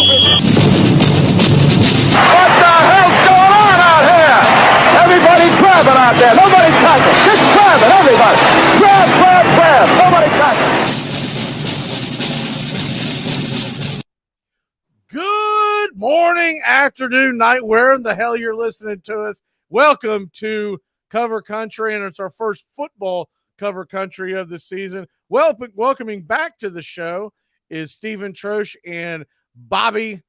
What the hell's going on out here? Everybody grabbing out there. Nobody touching. Just grabbing, everybody. Grab, grab, grab. Nobody touching. Good morning, afternoon, night, where in the hell you're listening to us. Welcome to Cover Country, and it's our first football Cover Country of the season. Welcoming back to the show is Stephen Troche and Bobby.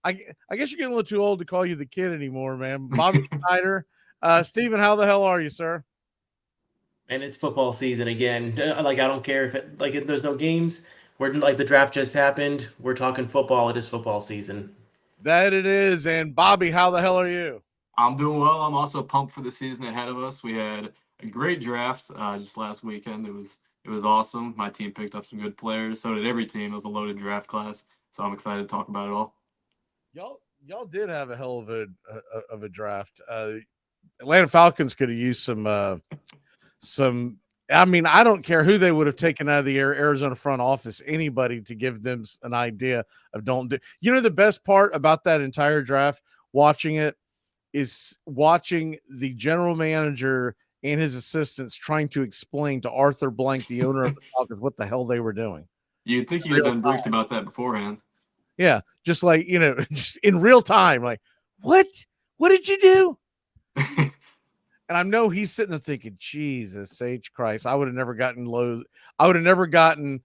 I guess you're getting a little too old to call you the kid anymore, man. Bobby Schneider. Stephen, how the hell are you, sir? And it's football season again. Like, I don't care if there's no games. We're like, the draft just happened. We're talking football. It is football season. That it is. And Bobby, how the hell are you? I'm doing well. I'm also pumped for the season ahead of us. We had a great draft just last weekend. It was awesome. My team picked up some good players. So did every team. It was a loaded draft class. So I'm excited to talk about it all. Y'all did have a hell of a draft. Atlanta Falcons could have used some. I mean, I don't care who they would have taken out of the Arizona front office. Anybody to give them an idea of don't do. You know, the best part about that entire draft, watching it, is watching the general manager and his assistants trying to explain to Arthur Blank, the owner of the Falcons, what the hell they were doing. You'd think you'd been briefed about that beforehand. Yeah, just like, just in real time, like, what did you do? And I know he's sitting there thinking, Jesus H. Christ, I would have never gotten Lowe's. I would have never gotten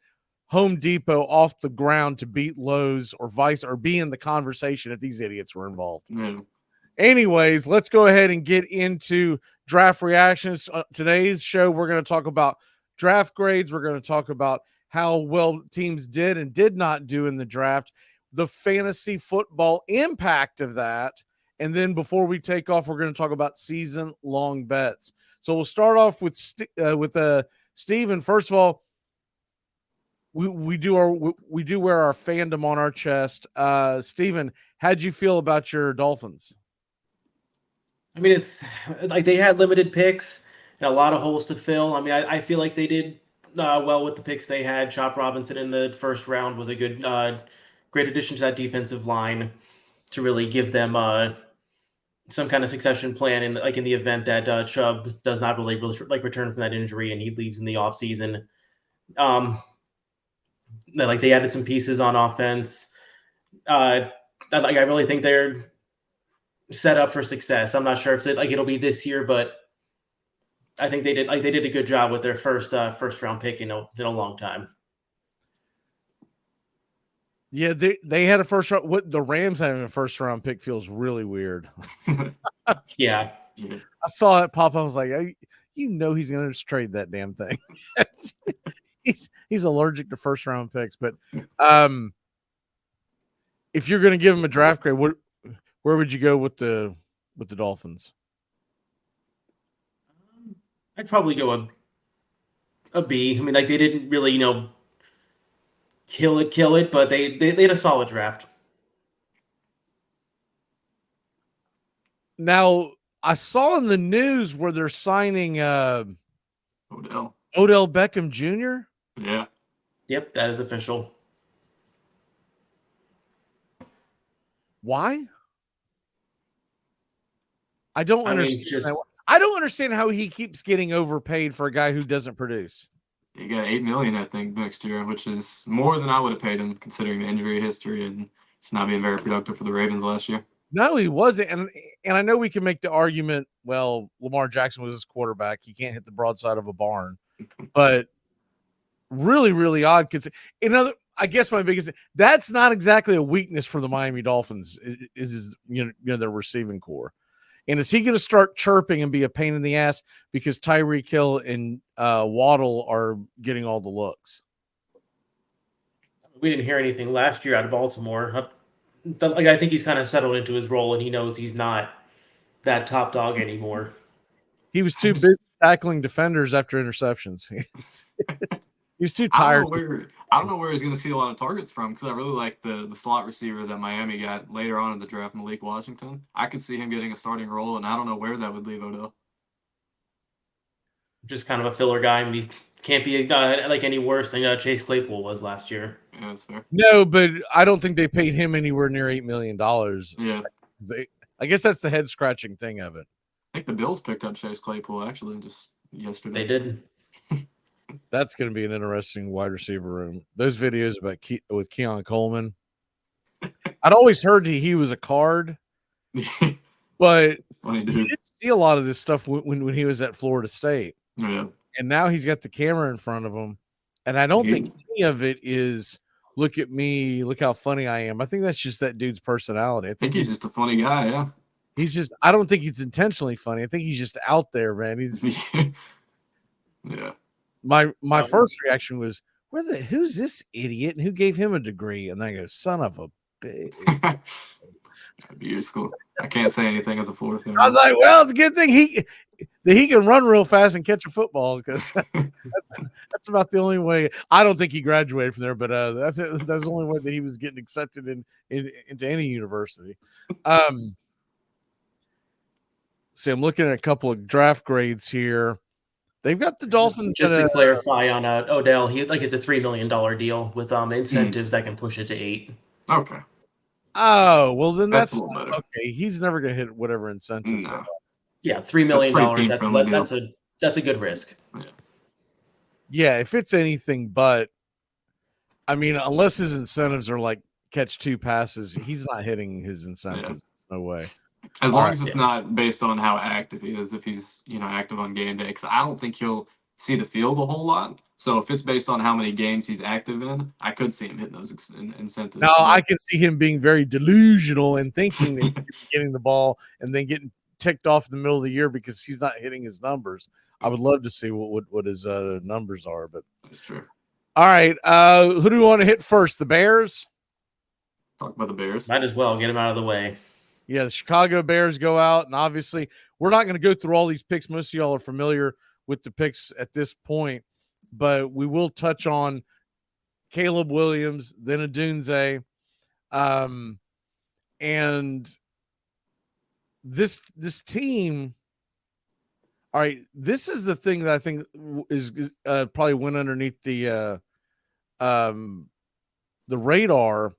Home Depot off the ground to beat Lowe's or be in the conversation if these idiots were involved. No. Anyways, let's go ahead and get into draft reactions. Today's show, we're going to talk about draft grades. We're going to talk about how well teams did and did not do in the draft, the fantasy football impact of that. And then before we take off, we're going to talk about season-long bets. So we'll start off with Steven. First of all, we do wear our fandom on our chest. Steven, how'd you feel about your Dolphins? I mean, it's like they had limited picks and a lot of holes to fill. I mean, I feel like they did well with the picks they had. Chop Robinson in the first round was a great addition to that defensive line to really give them some kind of succession plan in the event that Chubb does not really return from that injury and he leaves in the offseason. They added some pieces on offense. I really think they're set up for success. I'm not sure if it'll be this year, but I think they did a good job with their first round pick in a long time. Yeah, they had a first round. What the Rams having a first round pick feels really weird. Yeah. I saw it pop up. I was like, he's going to just trade that damn thing. he's allergic to first round picks. But if you're going to give him a draft grade, where would you go with the Dolphins? I'd probably go a B. I mean, they didn't really, kill it, but they had a solid draft. Now, I saw in the news where they're signing Odell Beckham Jr. Yeah. Yep, that is official. Why? I don't understand. I don't understand how he keeps getting overpaid for a guy who doesn't produce. He got $8 million, I think, next year, which is more than I would have paid him considering the injury history and just not being very productive for the Ravens last year. No, he wasn't. And I know we can make the argument, well, Lamar Jackson was his quarterback. He can't hit the broadside of a barn. But really, really odd. I guess my biggest – that's not exactly a weakness for the Miami Dolphins is their receiving core. And is he going to start chirping and be a pain in the ass because Tyreek Hill and Waddle are getting all the looks? We didn't hear anything last year out of Baltimore. I think he's kind of settled into his role, and he knows he's not that top dog anymore. He was too busy tackling defenders after interceptions. He was too tired. I don't know where he's going to see a lot of targets from because I really like the slot receiver that Miami got later on in the draft, Malik Washington. I could see him getting a starting role, and I don't know where that would leave Odell. Just kind of a filler guy. I mean, he can't be any worse than Chase Claypool was last year. Yeah. Yeah, that's fair. No, but I don't think they paid him anywhere near $8 million. Yeah. I guess that's the head scratching thing of it. I think the Bills picked up Chase Claypool actually just yesterday. They did. That's going to be an interesting wide receiver room. Those videos about with Keon Coleman. I'd always heard he was a card, but Funny you dude. didn't see a lot of this stuff when he was at Florida State. Yeah. And now he's got the camera in front of him. And I don't think any of it is look at me, look how funny I am. I think that's just that dude's personality. I think he's just a funny guy, yeah. I don't think he's intentionally funny. I think he's just out there, man. He's yeah. My first reaction was, who's this idiot and who gave him a degree? And I go, son of a bitch. That'd school. I can't say anything as a Florida fan. I was like, well, it's a good thing he can run real fast and catch a football, because that's about the only way. I don't think he graduated from there, but that's the only way that he was getting accepted into any university. See, I'm looking at a couple of draft grades here. They've got the Dolphins. Just to clarify on Odell, it's a $3 million deal with incentives that can push it to $8 million. Okay. Oh, well, then that's a little better. Okay. He's never going to hit whatever incentives. No. Yeah, $3 million. That's a good risk. Yeah, if it's anything but, I mean, unless his incentives are like catch 2 passes, he's not hitting his incentives. Yeah. No way. As long as it's not based on how active he is, if he's active on game day, because I don't think he'll see the field a whole lot. So if it's based on how many games he's active in, I could see him hitting those incentives. Now I can see him being very delusional and thinking that he's getting the ball and then getting ticked off in the middle of the year because he's not hitting his numbers. I would love to see what his numbers are, but that's true. All right, who do we want to hit first? The Bears? Talk about the Bears. Might as well get them out of the way. Yeah, the Chicago Bears go out, and obviously we're not going to go through all these picks. Most of y'all are familiar with the picks at this point, but we will touch on Caleb Williams, then Adunze, and this team. All right, this is the thing that I think is probably went underneath the radar,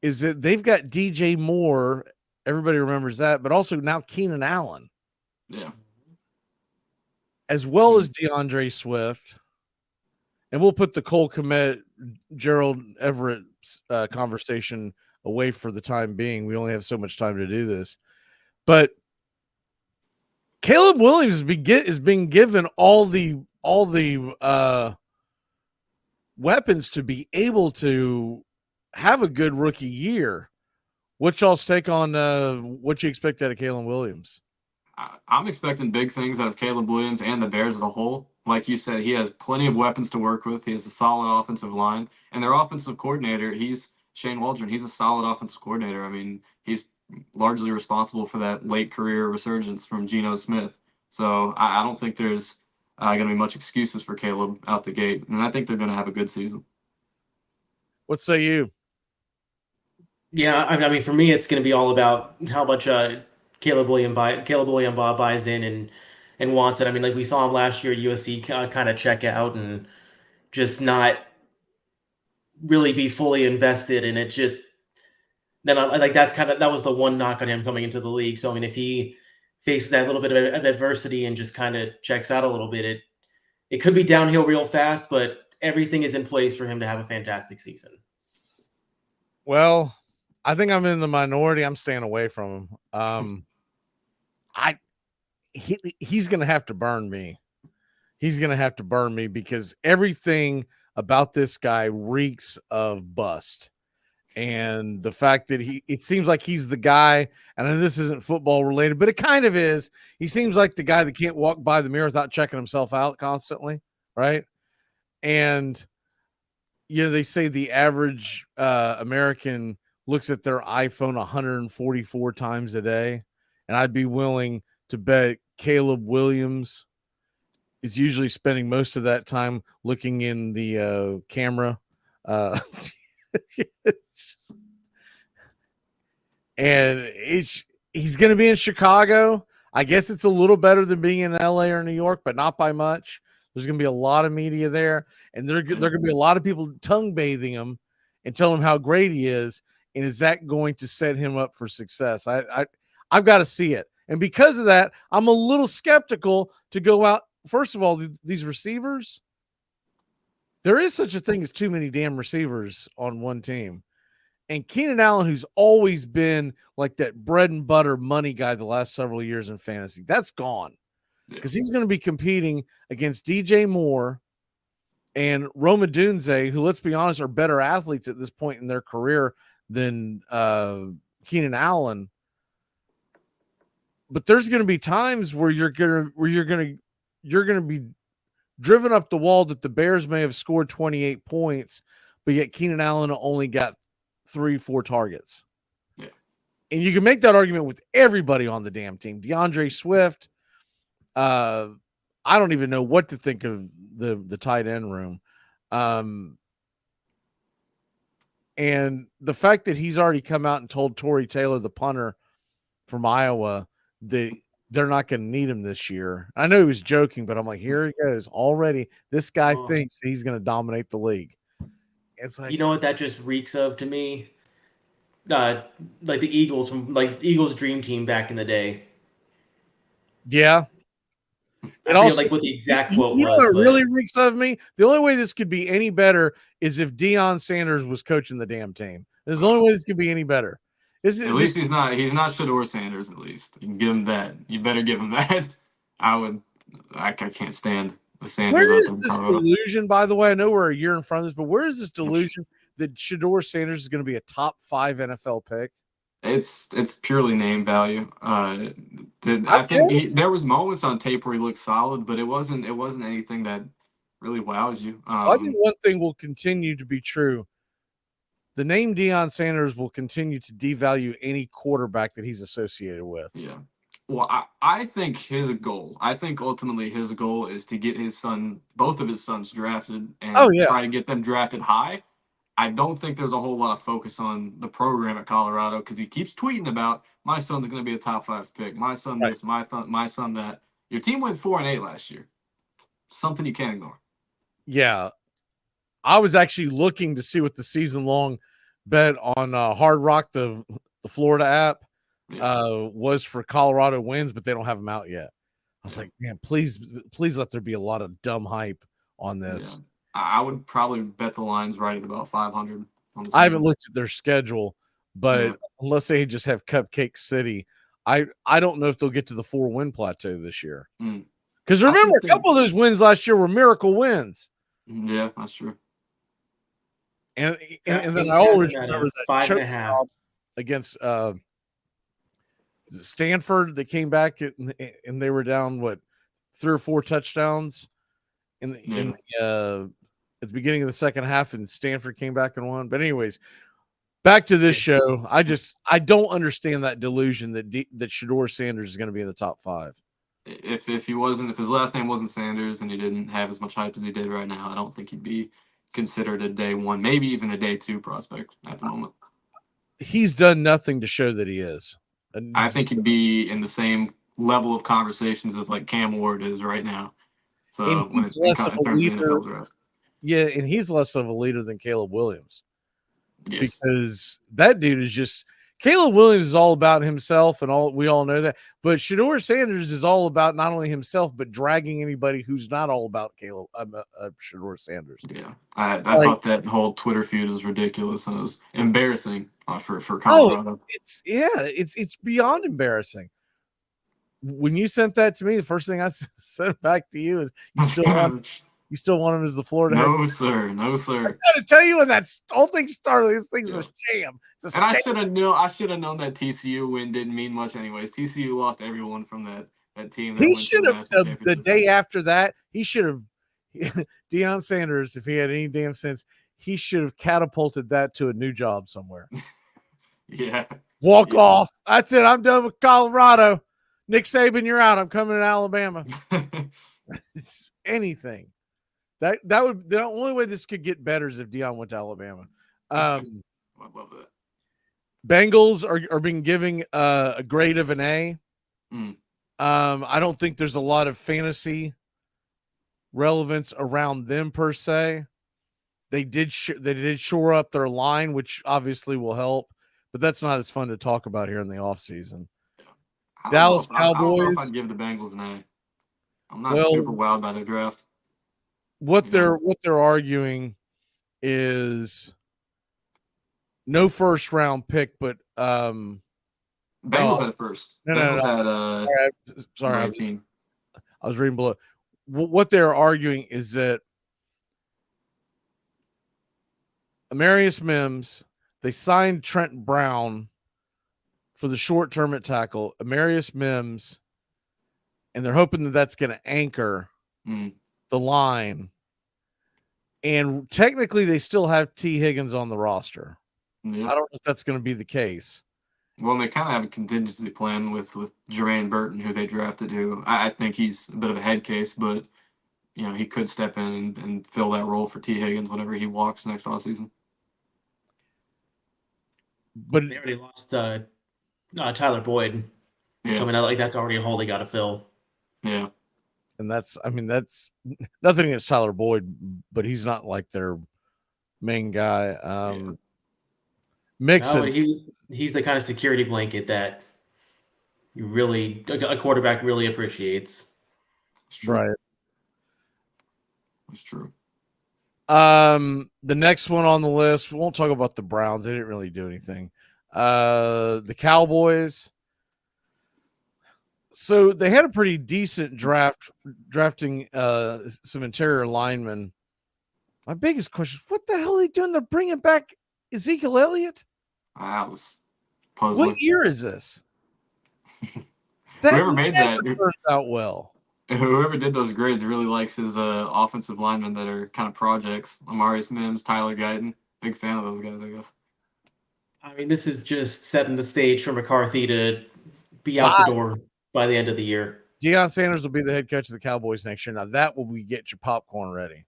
is that they've got DJ Moore. Everybody remembers that, but also now Keenan Allen. Yeah. As well as DeAndre Swift. And we'll put the Cole Kmet, Gerald Everett conversation away for the time being. We only have so much time to do this. But Caleb Williams is being given all the weapons to be able to have a good rookie year. What's y'all's take on what you expect out of Caleb Williams? I'm expecting big things out of Caleb Williams and the Bears as a whole. Like you said, he has plenty of weapons to work with. He has a solid offensive line. And their offensive coordinator, he's Shane Waldron. He's a solid offensive coordinator. I mean, he's largely responsible for that late career resurgence from Geno Smith. So I don't think there's going to be much excuses for Caleb out the gate. And I think they're going to have a good season. What say you? Yeah, I mean, for me, it's going to be all about how much Caleb Williams buys in and wants it. I mean, like we saw him last year at USC kind of check out and just not really be fully invested. And it just then that was the one knock on him coming into the league. So I mean, if he faces that little bit of adversity and just kind of checks out a little bit, it could be downhill real fast. But everything is in place for him to have a fantastic season. Well, I think I'm in the minority. I'm staying away from him. He's going to have to burn me. He's going to have to burn me because everything about this guy reeks of bust. And the fact that it seems like he's the guy, and I know this isn't football related, but it kind of is. He seems like the guy that can't walk by the mirror without checking himself out constantly. Right. And, they say the average American looks at their iPhone 144 times a day. And I'd be willing to bet Caleb Williams is usually spending most of that time looking in the camera. And he's going to be in Chicago. I guess it's a little better than being in LA or New York, but not by much. There's going to be a lot of media there, and there are going to be a lot of people tongue bathing him and telling him how great he is. And is that going to set him up for success? I've got to see it. And because of that, I'm a little skeptical to go out. First of all, these receivers, there is such a thing as too many damn receivers on one team. And Keenan Allen, who's always been like that bread and butter money guy the last several years in fantasy, that's gone. Because he's going to be competing against DJ Moore and Roma Dunze, who, let's be honest, are better athletes at this point in their career than Keenan Allen. But there's going to be times where you're going to be driven up the wall that the Bears may have scored 28 points, but yet Keenan Allen only got 3-4 targets. Yeah. And you can make that argument with everybody on the damn team. DeAndre Swift. I don't even know what to think of the tight end room. And the fact that he's already come out and told Torrey Taylor, the punter from Iowa, that they're not going to need him this year. I know he was joking, but I'm like, here he goes. Already, this guy thinks he's going to dominate the league. It's like, you know what that just reeks of to me? Like the Eagles from Eagles dream team back in the day. Yeah. I forget like what the exact quote you know was. what really reeks of me? The only way this could be any better is if Deion Sanders was coaching the damn team. There's the only way this could be any better. At least he's not Shedeur Sanders. At least you can give him that. You better give him that. I can't stand the Sanders. Where is this delusion, by the way? I know we're a year in front of this, but where is this delusion that Shedeur Sanders is going to be a top 5 NFL pick? It's purely name value. I think there was moments on tape where he looked solid, but it wasn't anything that really wows you. I think one thing will continue to be true. The name Deion Sanders will continue to devalue any quarterback that he's associated with. Yeah. Well, I think ultimately his goal is to get both of his sons drafted and try to get them drafted high. I don't think there's a whole lot of focus on the program at Colorado because he keeps tweeting about my son's going to be a top 5 pick. My son this, my son that. Your team went 4-8 last year. Something you can't ignore. Yeah. I was actually looking to see what the season-long bet on Hard Rock, the Florida app, was for Colorado wins, but they don't have them out yet. I was like, man, please let there be a lot of dumb hype on this. Yeah. I would probably bet the line's right at about 500. I haven't looked at their schedule, but unless they just have Cupcake City, I don't know if they'll get to the 4-win plateau this year. Because remember, a couple of those wins last year were miracle wins. Yeah, that's true. And then I always remember that choke against Stanford that came back and they were down 3 or 4 touchdowns at the beginning of the second half, and Stanford came back and won. But anyways, back to this show. I don't understand that delusion that Shedeur Sanders is going to be in the top 5. If his last name wasn't Sanders and he didn't have as much hype as he did right now, I don't think he'd be considered a day 1, maybe even a day 2 prospect at the moment. He's done nothing to show that he is. I think he'd be in the same level of conversations as like Cam Ward is right now. So when it's less of a leader, and he's less of a leader than Caleb Williams. Yes. Because that dude is just Caleb Williams is all about himself, and we all know that. But Shedeur Sanders is all about not only himself, but dragging anybody who's not all about Shedeur Sanders. Yeah, I thought that whole Twitter feud was ridiculous and it was embarrassing for Colorado. It's beyond embarrassing. When you sent that to me, the first thing I sent back to you is you still want him as the Florida head? No, sir. I gotta tell you, when that whole thing started, this thing's a sham. I should have known that TCU win didn't mean much anyways. TCU lost everyone from that team. He should have the day after that. He should have Deion Sanders, if he had any damn sense, he should have catapulted that to a new job somewhere. Yeah. Walk off. That's it. I'm done with Colorado. Nick Saban, you're out. I'm coming to Alabama. Anything. That would, the only way this could get better is if Deion went to Alabama. I love that. Bengals are being given a grade of an A. I don't think there's a lot of fantasy relevance around them per se. They did shore up their line, which obviously will help, but that's not as fun to talk about here in the offseason. Dallas I don't know if Cowboys. I'd give the Bengals an A. I'm not Well, super wowed by their draft. what they're arguing is no first round pick, but Bengals had it first. No. Bengals had sorry, 19. I was reading below. What they're arguing is that Amarius Mims, they signed Trent Brown for the short term at tackle, Amarius Mims, and they're hoping that that's going to anchor the line. And technically, they still have T. Higgins on the roster. Yep. I don't know if that's going to be the case. Well, and they kind of have a contingency plan with Jermaine Burton, who they drafted, who I think he's a bit of a head case, but he could step in and fill that role for T. Higgins whenever he walks next offseason. But they already lost Tyler Boyd. Yeah. I mean, like that's already a hole they got to fill. Yeah. And that's nothing against Tyler Boyd, but he's not like their main guy. Mixon. No, he's the kind of security blanket that a quarterback really appreciates. It's true. Right. It's true. The next one on the list, we won't talk about the Browns. They didn't really do anything. The Cowboys. So they had a pretty decent drafting some interior linemen. My biggest question is, what the hell are they doing? They're bringing back Ezekiel Elliott? That was puzzling. What year is this? Whoever made that turns out well. Whoever did those grades really likes his offensive linemen that are kind of projects. Amarius Mims, Tyler Guyton. Big fan of those guys, I guess. I mean, this is just setting the stage for McCarthy to be out the door by the end of the year. Deion Sanders will be the head coach of the Cowboys next year. Now, that will be get your popcorn ready.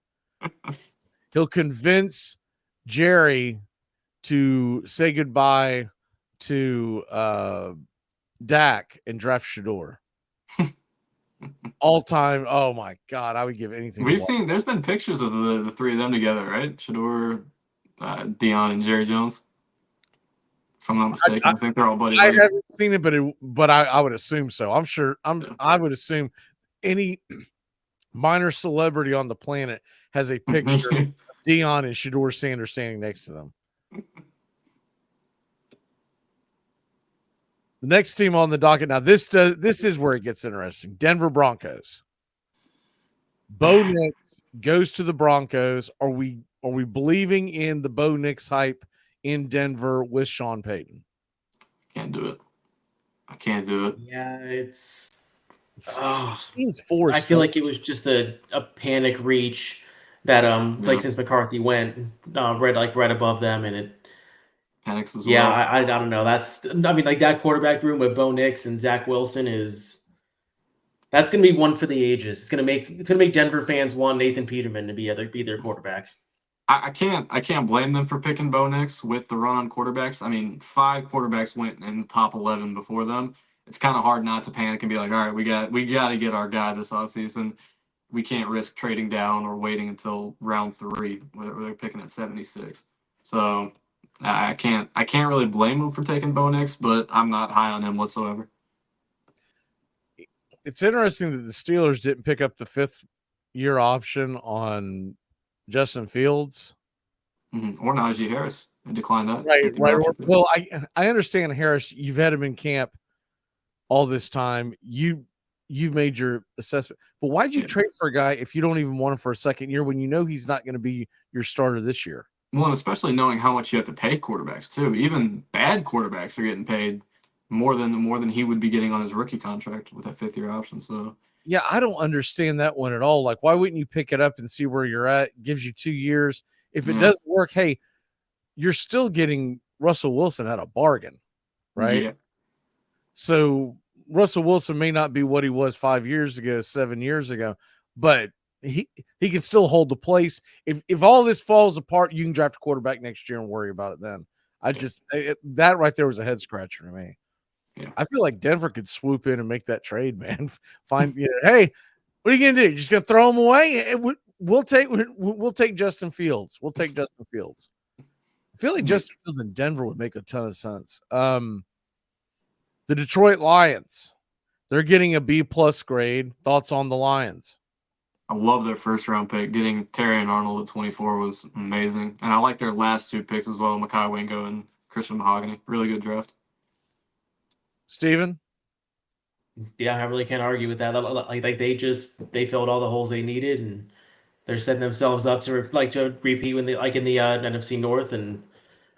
He'll convince Jerry to say goodbye to Dak and draft Shador. All time. Oh my God, I would give anything. There's been pictures of the three of them together, right? Shador, Deion, and Jerry Jones. If I'm not mistaken, I think they're all buddies. I haven't seen it, but I would assume so. I'm sure. I would assume any minor celebrity on the planet has a picture of Deion and Shador Sanders standing next to them. The next team on the docket now. This is where it gets interesting. Denver Broncos. Bo Nix goes to the Broncos. Are we believing in the Bo Nix hype in Denver with Sean Payton? Can't do it. I can't do it. Yeah, it's seems forced. I feel like it was just a panic reach that it's like since McCarthy went right above them, and it panics as well. Yeah, I don't know. Like that quarterback room with Bo Nix and Zach Wilson that's going to be one for the ages. It's going to make Denver fans want Nathan Peterman to be their quarterback. I can't blame them for picking Bo Nix with the run on quarterbacks. I mean, 5 quarterbacks went in the top 11 before them. It's kind of hard not to panic and be like, all right, we got to get our guy this offseason. We can't risk trading down or waiting until round 3 where they're picking at 76. So I can't really blame him for taking Bo Nix, but I'm not high on him whatsoever. It's interesting that the Steelers didn't pick up the 5th-year option on Justin Fields or Najee Harris and declined that. Right. Well, I understand Harris. You've had him in camp all this time. You've made your assessment, but why'd you trade for a guy if you don't even want him for a second year when you know he's not going to be your starter this year? Well, and especially knowing how much you have to pay quarterbacks too. Even bad quarterbacks are getting paid more than he would be getting on his rookie contract with that 5th-year option. So yeah, I don't understand that one at all. Like, why wouldn't you pick it up and see where you're at? It gives you 2 years. If it doesn't work, hey, you're still getting Russell Wilson at a bargain, right? Yeah. So Russell Wilson may not be what he was 5 years ago, 7 years ago, but he can still hold the place. If all this falls apart, you can draft a quarterback next year and worry about it then. That right there was a head scratcher to me. Yeah. I feel like Denver could swoop in and make that trade, man. Hey, What are you gonna do? You're just gonna throw him away? We'll take Justin Fields. We'll take Justin Fields. I feel like Justin Fields in Denver would make a ton of sense. The Detroit Lions, they're getting a B+ grade. Thoughts on the Lions? I love their first round pick. Getting Terry and Arnold at 24 was amazing. And I like their last 2 picks as well, Mekhi Wingo and Christian Mahogany. Really good draft. Steven? Yeah, I really can't argue with that. Like they filled all the holes they needed, and they're setting themselves up to repeat when they in the NFC North and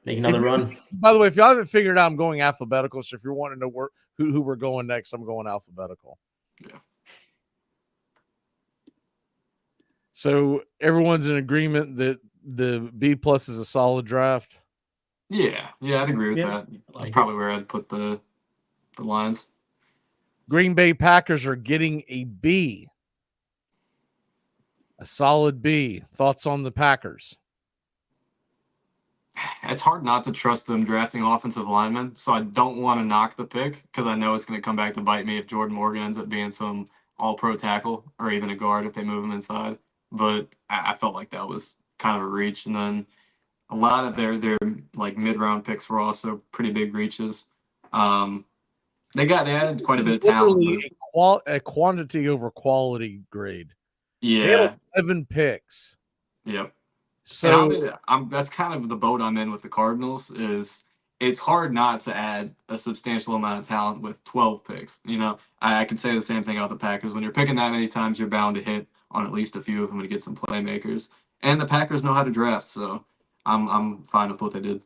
make another run. By the way, if y'all haven't figured it out, I'm going alphabetical. So if you're wanting to know who we're going next, I'm going alphabetical. Yeah. So everyone's in agreement that the B+ is a solid draft. Yeah, I'd agree with that. That's probably where I'd put the Lions. Green Bay Packers are getting a B. A solid B. Thoughts on the Packers? It's hard not to trust them drafting offensive linemen, so I don't want to knock the pick because I know it's going to come back to bite me if Jordan Morgan ends up being some all-pro tackle or even a guard if they move him inside. But I felt like that was kind of a reach. And then a lot of their like mid-round picks were also pretty big reaches. They added quite a bit of talent. A quantity over quality grade. Yeah. They had 11 picks. Yep. So that's kind of the boat I'm in with the Cardinals. Is it's hard not to add a substantial amount of talent with 12 picks. You know, I could say the same thing about the Packers. When you're picking that many times, you're bound to hit on at least a few of them to get some playmakers. And the Packers know how to draft, so I'm fine with what they did.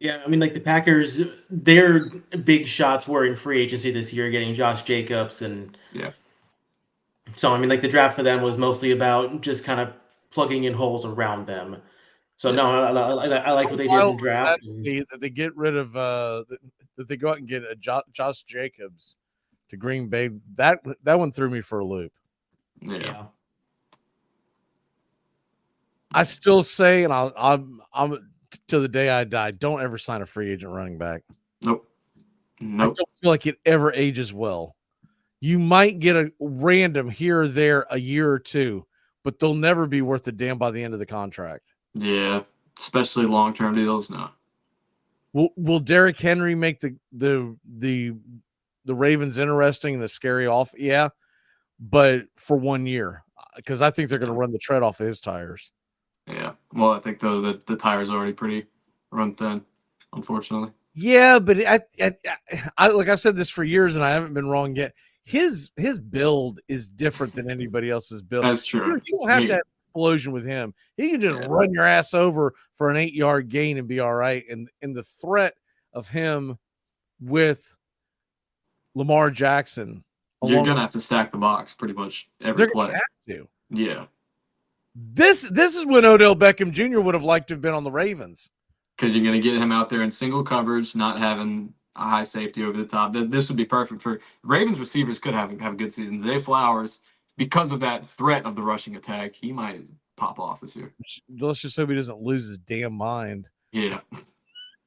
Yeah, I mean, like the Packers, their big shots were in free agency this year, getting Josh Jacobs, and Yeah. so I mean, like the draft for them was mostly about just kind of plugging in holes around them. So Yeah. no, I like what they did in the draft. That they get rid of that they go out and get a Josh Jacobs to Green Bay. That one threw me for a loop. Yeah. I still say, and I'm till the day I die, don't ever sign a free agent running back. Nope. I don't feel like it ever ages well. You might get a random here or there a year or two, but they'll never be worth a damn by the end of the contract. Yeah, especially long-term deals. No. Will Derrick Henry make the Ravens interesting and a scary off? Yeah, but for 1 year, because I think they're going to run the tread off of his tires. Yeah. Well, I think though that the tire's already pretty run thin, unfortunately. Yeah, but I like I've said this for years, and I haven't been wrong yet. His build is different than anybody else's build. That's true. You don't have to have an explosion with him. He can just run your ass over for an 8-yard gain and be all right. And the threat of him with Lamar Jackson, you're gonna have to stack the box pretty much every play. Have to. Yeah. This is when Odell Beckham Jr. would have liked to have been on the Ravens. Because you're going to get him out there in single coverage, not having a high safety over the top. This would be perfect for Ravens receivers. Could have a good season. Zay Flowers, because of that threat of the rushing attack, he might pop off this year. Let's just hope he doesn't lose his damn mind. Yeah.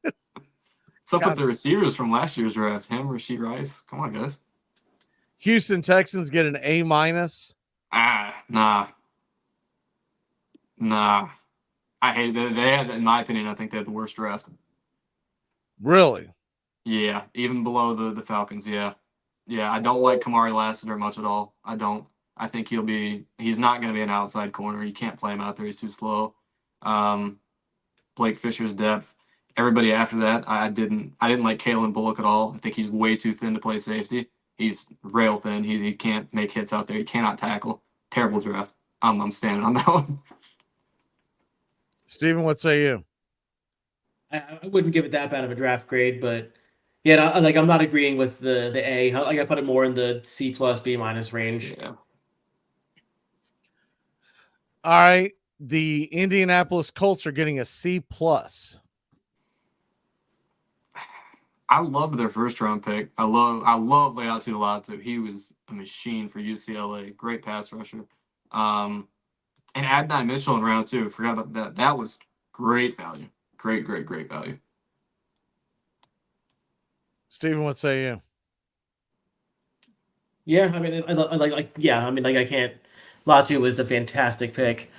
What's up with the receivers from last year's draft? Him, Rashid Rice. Come on, guys. Houston Texans get an A-. Nah. I hate that. They had, in my opinion, I think they had the worst draft. Really? Yeah, even below the Falcons. Yeah. I don't like Kamari Lassiter much at all. I don't. I think he's not going to be an outside corner. You can't play him out there. He's too slow. Blake Fisher's depth. Everybody after that, I didn't like Kalen Bullock at all. I think he's way too thin to play safety. He's rail thin. He can't make hits out there. He cannot tackle. Terrible draft. I'm standing on that one. Steven, what say you? I wouldn't give it that bad of a draft grade, but yeah, I'm not agreeing with the A. Like I put it more in the C+, B- range. Yeah. All right, the Indianapolis Colts are getting a C+. I love their first round pick. I love Leatu Latu. He was a machine for UCLA. Great pass rusher. And Adonai Mitchell in round 2. Forgot about that. That was great value. Great value. Steven, what say you? Yeah, I mean, yeah, I mean, like I can't. Latu is a fantastic pick.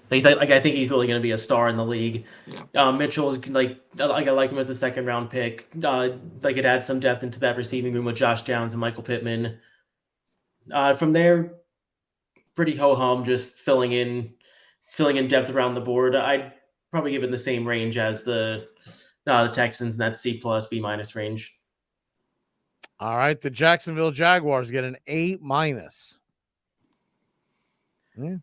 Like I think he's really going to be a star in the league. Yeah. Mitchell is I like him as a second round pick. Like it adds some depth into that receiving room with Josh Downs and Michael Pittman. From there, pretty ho hum, just filling in depth around the board. I'd probably give it the same range as the Texans in that C plus B minus range. All right, the Jacksonville Jaguars get an A minus. Yeah.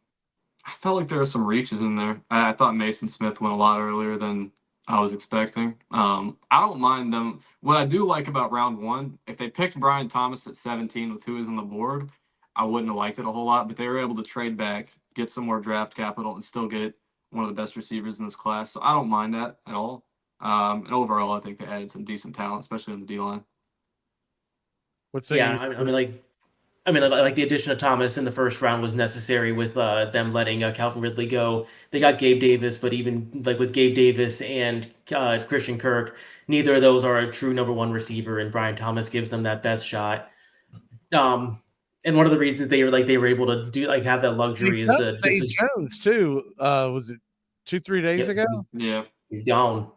I felt like there were some reaches in there. I thought Mason Smith went a lot earlier than I was expecting. I don't mind them. What I do like about round one, if they picked Brian Thomas at 17 with who is on the board, I wouldn't have liked it a whole lot. But they were able to trade back, get some more draft capital, and still get one of the best receivers in this class. So I don't mind that at all. And overall, I think they added some decent talent, especially in the D line. What's Yeah, that? like the addition of Thomas in the first round was necessary with them letting Calvin Ridley go. They got Gabe Davis, but even like with Gabe Davis and Christian Kirk, neither of those are a true number one receiver, and Brian Thomas gives them that best shot. And one of the reasons they were able to do like have that They luxury is cut the just Zay Jones too. Was it 2-3 days yeah, ago? Yeah. he's gone.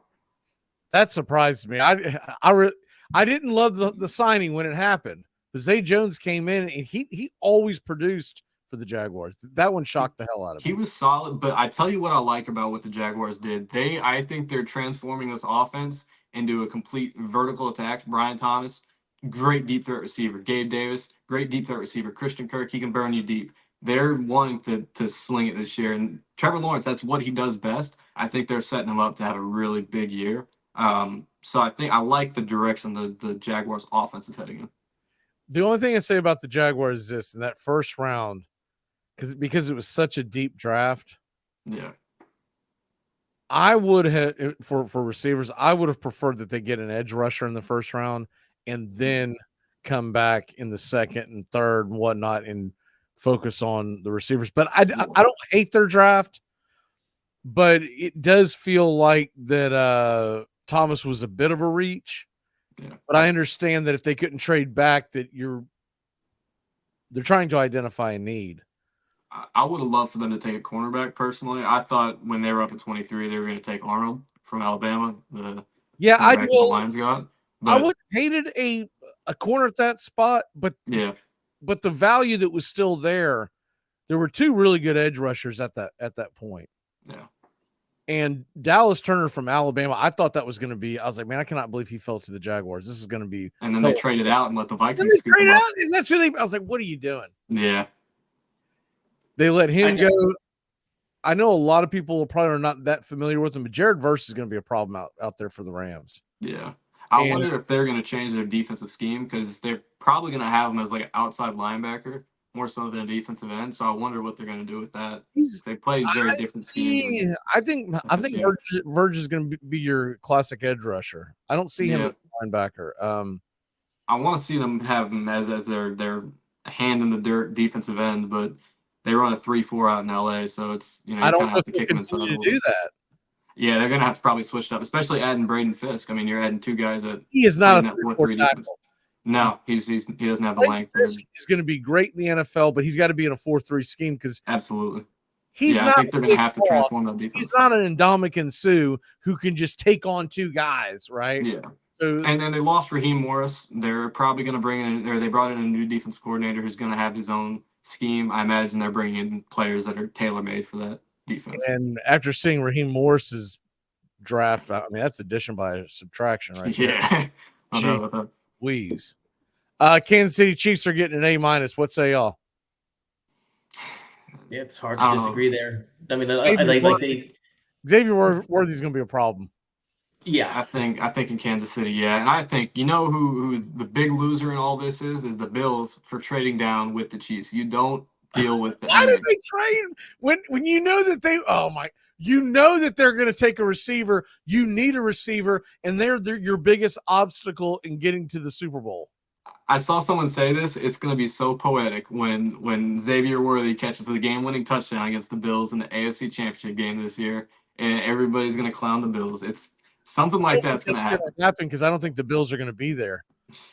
That surprised me. I didn't love the signing when it happened. But Zay Jones came in and he always produced for the Jaguars. That one shocked the hell out of He me. was solid, but I tell you what I like about what the Jaguars did. I think they're transforming this offense into a complete vertical attack. Brian Thomas, great deep threat receiver. Gabe Davis, great deep threat receiver. Christian Kirk, he can burn you deep. They're wanting to sling it this year. And Trevor Lawrence, that's what he does best. I think they're setting him up to have a really big year. So I think I like the direction the Jaguars offense is heading in. The only thing I say about the Jaguars is this: in that first round, because it was such a deep draft, Yeah. I would have for receivers, I would have preferred that they get an edge rusher in the first round and then come back in the second and third and whatnot and focus on the receivers. But I don't hate their draft, but it does feel like that Thomas was a bit of a reach. Yeah. But I understand that if they couldn't trade back, that they're trying to identify a need. I would have loved for them to take a cornerback personally. I thought when they were up at 23, they were going to take Arnold from Alabama, the cornerback the Lions got. But I would have hated a corner at that spot, but yeah, but the value that was still there, there were two really good edge rushers at that point. Yeah. And Dallas Turner from Alabama, I thought that was going to be. I was like, man, I cannot believe he fell to the Jaguars. This is going to be. And then they traded out and let the Vikings. And they traded out, and that's who they. I was like, what are you doing? Yeah. They let him go. I know a lot of people probably are not that familiar with him, but Jared Verse is going to be a problem out there for the Rams. Yeah. I wonder if they're going to change their defensive scheme because they're probably going to have him as like an outside linebacker more so than a defensive end. So I wonder what they're going to do with that. They play very different schemes. I think Verge is going to be your classic edge rusher. I don't see him as a linebacker. I want to see them have him as their hand in the dirt defensive end, but they run a 3-4 out in LA, so it's I don't know if they continue to do that. Yeah, they're gonna have to probably switch it up, especially adding Braden Fisk. I mean, you're adding two guys that he is not a 3-4 tackle. No, he doesn't have the length. He's going to be great in the NFL, but he's got to be in a 4-3 scheme because absolutely. He's not. I think they're going to have to transform that defense. He's not an Ndamukong Suh who can just take on two guys, right? Yeah. So and then they lost Raheem Morris. They're probably going to bring in, or they brought in a new defense coordinator who's going to have his own scheme. I imagine they're bringing in players that are tailor-made for that defense. And after seeing Raheem Morris's draft, I mean that's addition by subtraction, right? Yeah. I know about that. Please. Kansas City Chiefs are getting an A-. What say y'all? Yeah, it's hard to disagree there. I mean, Xavier Worthy's going to be a problem. Yeah, I think in Kansas City, yeah, and I think who the big loser in all this is the Bills for trading down with the Chiefs. You don't deal with the. Why did they trade when you know that they? Oh my! You know that they're going to take a receiver. You need a receiver, and they're your biggest obstacle in getting to the Super Bowl. I saw someone say this. It's going to be so poetic when Xavier Worthy catches the game-winning touchdown against the Bills in the AFC Championship game this year, and everybody's going to clown the Bills. It's something like that's going to happen because I don't think the Bills are going to be there.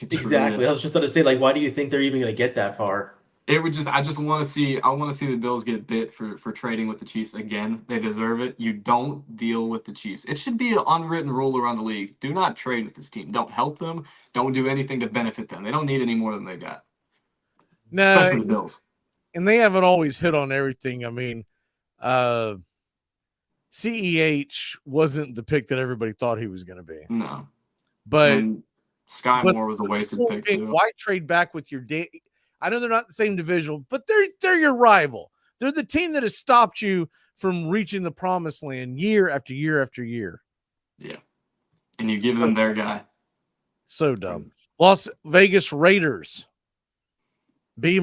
Exactly. I was just going to say, like, why do you think they're even going to get that far? I just want to see the Bills get bit for trading with the Chiefs again. They deserve it. You don't deal with the Chiefs. It should be an unwritten rule around the league. Do not trade with this team. Don't help them. Don't do anything to benefit them. They don't need any more than they got. No, Especially the Bills. and they haven't always hit on everything. I mean, CEH wasn't the pick that everybody thought he was going to be. No. But And Sky Moore was a wasted pick too. Why trade back with your day? I know they're not the same division, but they're your rival. They're the team that has stopped you from reaching the promised land year after year after year. Yeah. And you give them their guy. So dumb. Las Vegas Raiders, B-.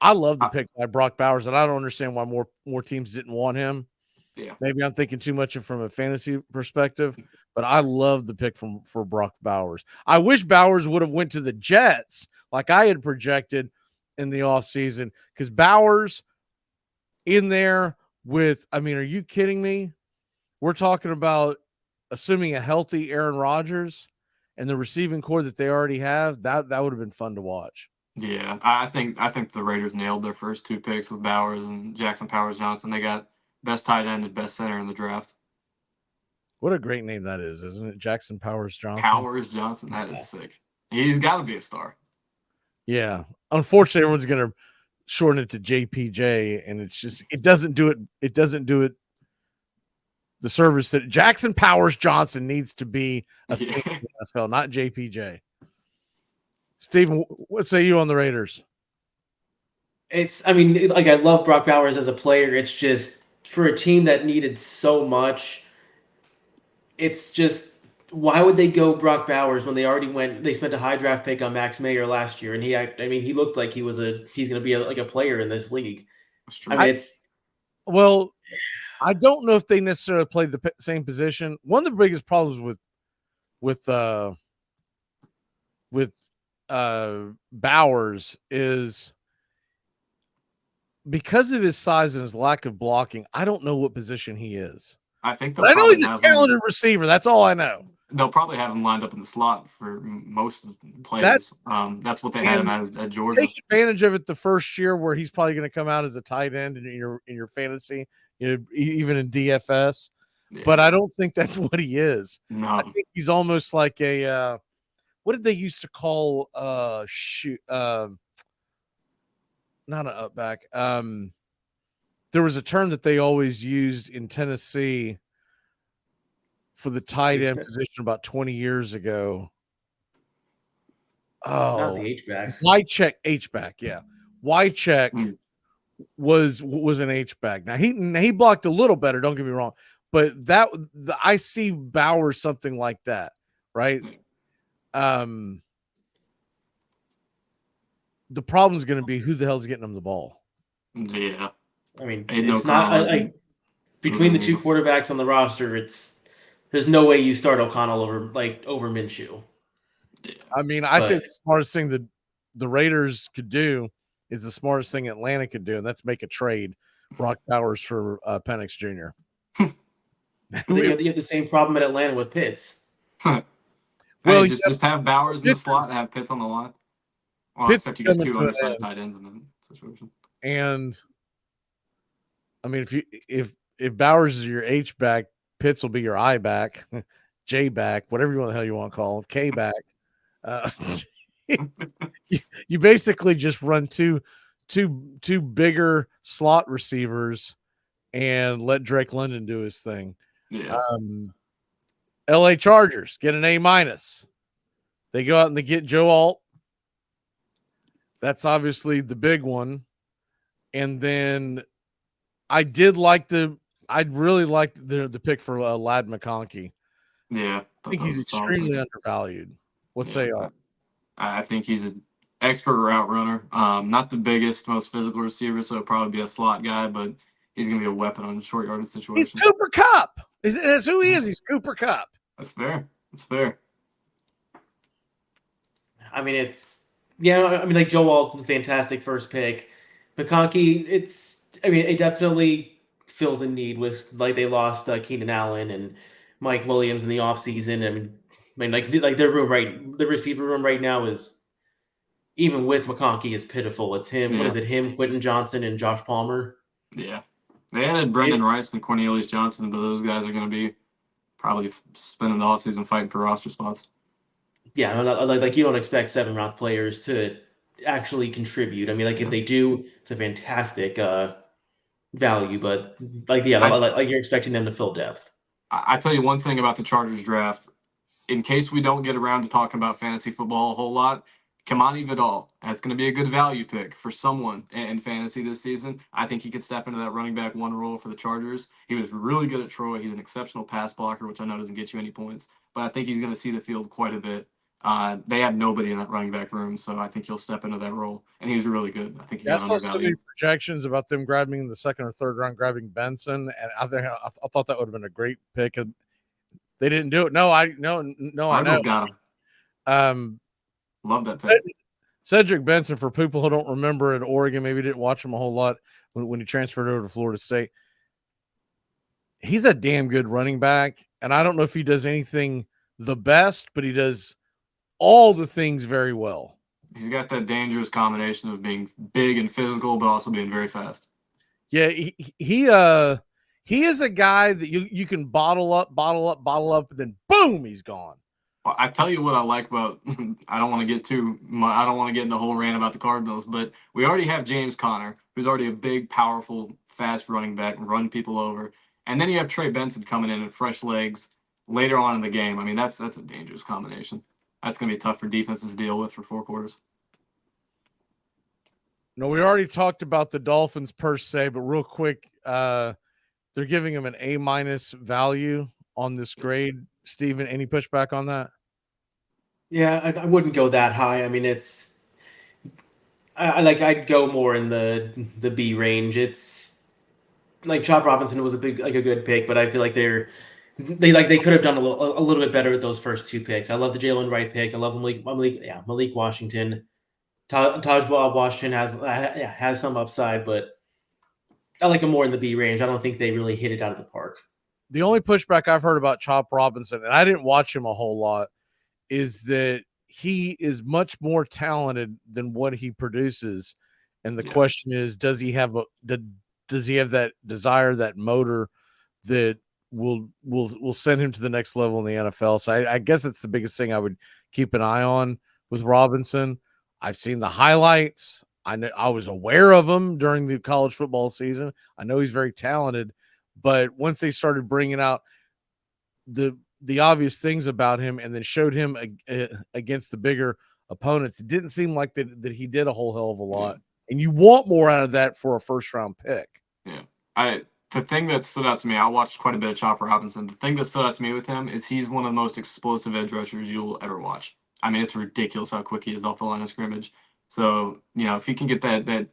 I love the pick by Brock Bowers, and I don't understand why more teams didn't want him. Yeah. Maybe I'm thinking too much from a fantasy perspective, but I love the pick for Brock Bowers. I wish Bowers would have went to the Jets like I had projected in the offseason, because Bowers in there with, I mean, are you kidding me? We're talking about assuming a healthy Aaron Rodgers and the receiving core that they already have. That would have been fun to watch. Yeah, I think the Raiders nailed their first two picks with Bowers and Jackson Powers-Johnson. They got best tight end and best center in the draft. What a great name that is, isn't it? Jackson Powers-Johnson. Powers-Johnson, that is sick. He's got to be a star. Yeah. Unfortunately, everyone's going to shorten it to JPJ, and it's just it doesn't do it the service that Jackson Powers-Johnson needs to be a thing in the NFL, not JPJ. Steven, what say you on the Raiders? I mean, like, I love Brock Bowers as a player. It's just for a team that needed so much. It's just, why would they go Brock Bowers when they spent a high draft pick on Max Magee last year, and he looked like he's going to be like a player in this league. That's true. I mean, I don't know if they necessarily played the same position. One of the biggest problems with Bowers is because of his size and his lack of blocking. I don't know what position he is. I know he's a talented receiver. That's all I know. They'll probably have him lined up in the slot for most of the plays. That's what they had him at Georgia. Take advantage of it the first year where he's probably going to come out as a tight end in your fantasy, even in DFS. Yeah. But I don't think that's what he is. No. I think he's almost like a what did they used to call not an up back. There was a term that they always used in Tennessee for the tight end position about 20 years ago. Oh, not the H-back. H-back, yeah. Wycheck was an H-back. Now he blocked a little better, don't get me wrong, but I see Bowers something like that, right? The problem is going to be who the hell's getting them the ball. Yeah. I mean, it's not between the two quarterbacks on the roster. There's no way you start O'Connell over Minshew. Yeah. I mean, I say the smartest thing that the Raiders could do is the smartest thing Atlanta could do, and that's make a trade. Brock Bowers for Penix Jr. You have the same problem at Atlanta with Pitts. Well, just have Bowers in the slot and have Pitts on the line. Well, Pitts except you get two undersized tight ends in the situation. And I mean, if Bowers is your H back, Pitts will be your I back, J back, whatever the hell you want to call him, K back. You basically just run two bigger slot receivers and let Drake London do his thing. Yeah. LA Chargers get an A-. They go out and they get Joe Alt. That's obviously the big one. And then I'd really liked the pick for Ladd McConkey. Yeah. I think he's extremely undervalued. What say y'all? I think he's an expert route runner. Not the biggest, most physical receiver, so it'll probably be a slot guy, but he's going to be a weapon on short yardage situations. He's Cooper Kupp. That's who he is. He's Cooper Kupp. That's fair. That's fair. I mean, like Joe Alt, fantastic first pick. McConkey, it definitely fills a need with, like, they lost Keenan Allen and Mike Williams in the offseason. I mean, I mean, like the receiver room right now is, even with McConkey, is pitiful. It's him. What Yeah, is it? Him, Quentin Johnson, and Josh Palmer. yeah. They added Brendan It's Rice and Cornelius Johnson, but those guys are going to be probably spending the offseason fighting for roster spots. yeah, like you don't expect 7th-round players to actually contribute. I mean, like if Yeah. they do, it's a fantastic value, but like yeah, I like you're expecting them to fill depth. I tell you one thing about the Chargers draft. In case we don't get around to talking about fantasy football a whole lot, Kamani Vidal, that's going to be a good value pick for someone in fantasy this season. I think he could step into that running back one role for the Chargers. He was really good at Troy. He's an exceptional pass blocker, which I know doesn't get you any points, but I think he's going to see the field quite a bit. They have nobody in that running back room, so I think he'll step into that role, and he's really good. I think he Yeah, I got saw so many undervalued. projections about them grabbing in the second or third round, grabbing Benson, and I thought that would have been a great pick. And they didn't do it. No, I know. Cardinals got him. Um, Love that pick. Cedric Benson, for people who don't remember at Oregon, maybe didn't watch him a whole lot when he transferred over to Florida State. He's a damn good running back, and I don't know if he does anything the best, but he does all the things very well. He's got that dangerous combination of being big and physical, but also being very fast. Yeah, he is a guy that you can bottle up, and then boom, he's gone. Well, I tell you what I like about. I don't want to get I don't want to get in the whole rant about the Cardinals, but we already have James Conner, who's already a big, powerful, fast running back, run people over, and then you have Trey Benson coming in and fresh legs later on in the game. I mean, that's a dangerous combination. That's going to be tough for defenses to deal with for 4 quarters. No, we already talked about the Dolphins per se, but real quick, they're giving him an A- value on this grade. Steven, any pushback on that? Yeah, I wouldn't go that high. I mean, I'd go more in the B range. It's like Chop Robinson was a good pick, but I feel like they could have done a little bit better with those first 2 picks. I love the Jalen Wright pick. I love Malik Washington. Taj Washington has some upside, but I like him more in the B range. I don't think they really hit it out of the park. The only pushback I've heard about Chop Robinson, and I didn't watch him a whole lot, is that he is much more talented than what he produces. And the question is, does he have that desire, that motor that will send him to the next level in the NFL? So I guess it's the biggest thing I would keep an eye on with Robinson. I've seen the highlights. I was aware of him during the college football season. I know he's very talented, but once they started bringing out the obvious things about him and then showed him against the bigger opponents, it didn't seem like that he did a whole hell of a lot. And you want more out of that for a first round pick. Yeah. The thing that stood out to me, I watched quite a bit of Chopper Robinson. The thing that stood out to me with him is he's one of the most explosive edge rushers you'll ever watch. I mean, it's ridiculous how quick he is off the line of scrimmage. So, if he can get that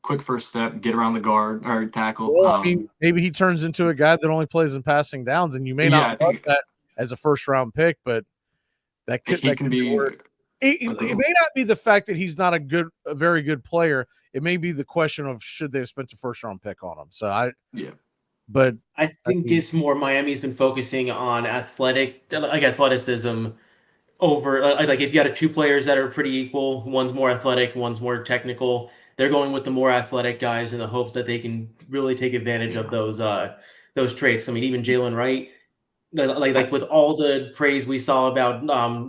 quick first step, get around the guard or tackle. Well, I mean, maybe he turns into a guy that only plays in passing downs, and you may not want that as a first round pick, but that could be work. It may not be the fact that he's not a very good player. It may be the question of should they have spent a first round pick on him. So but I think it's more Miami's been focusing on athleticism over like if you had 2 players that are pretty equal, one's more athletic, one's more technical. They're going with the more athletic guys in the hopes that they can really take advantage of those traits. I mean, even Jalen Wright, like with all the praise we saw about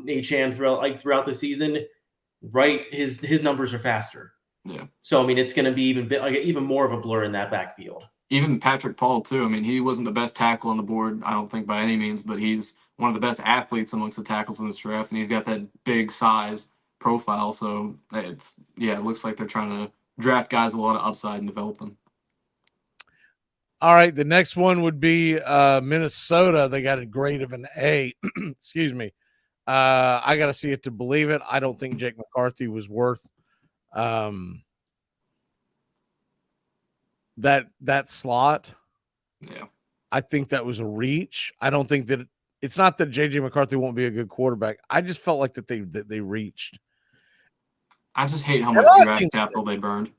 Achan throughout the season, Wright his numbers are faster. Yeah. So I mean, it's going to be even more of a blur in that backfield. Even Patrick Paul too. I mean, he wasn't the best tackle on the board, I don't think by any means, but he's one of the best athletes amongst the tackles in this draft, and he's got that big size profile. So it looks like they're trying to draft guys with a lot of upside and develop them. All right, the next one would be Minnesota. They got a grade of an A. Excuse me. I got to see it to believe it. I don't think Jake McCarthy was worth that slot. Yeah. I think that was a reach. I don't think that it's not that JJ McCarthy won't be a good quarterback. I just felt like that they reached. I just hate how much draft capital they burned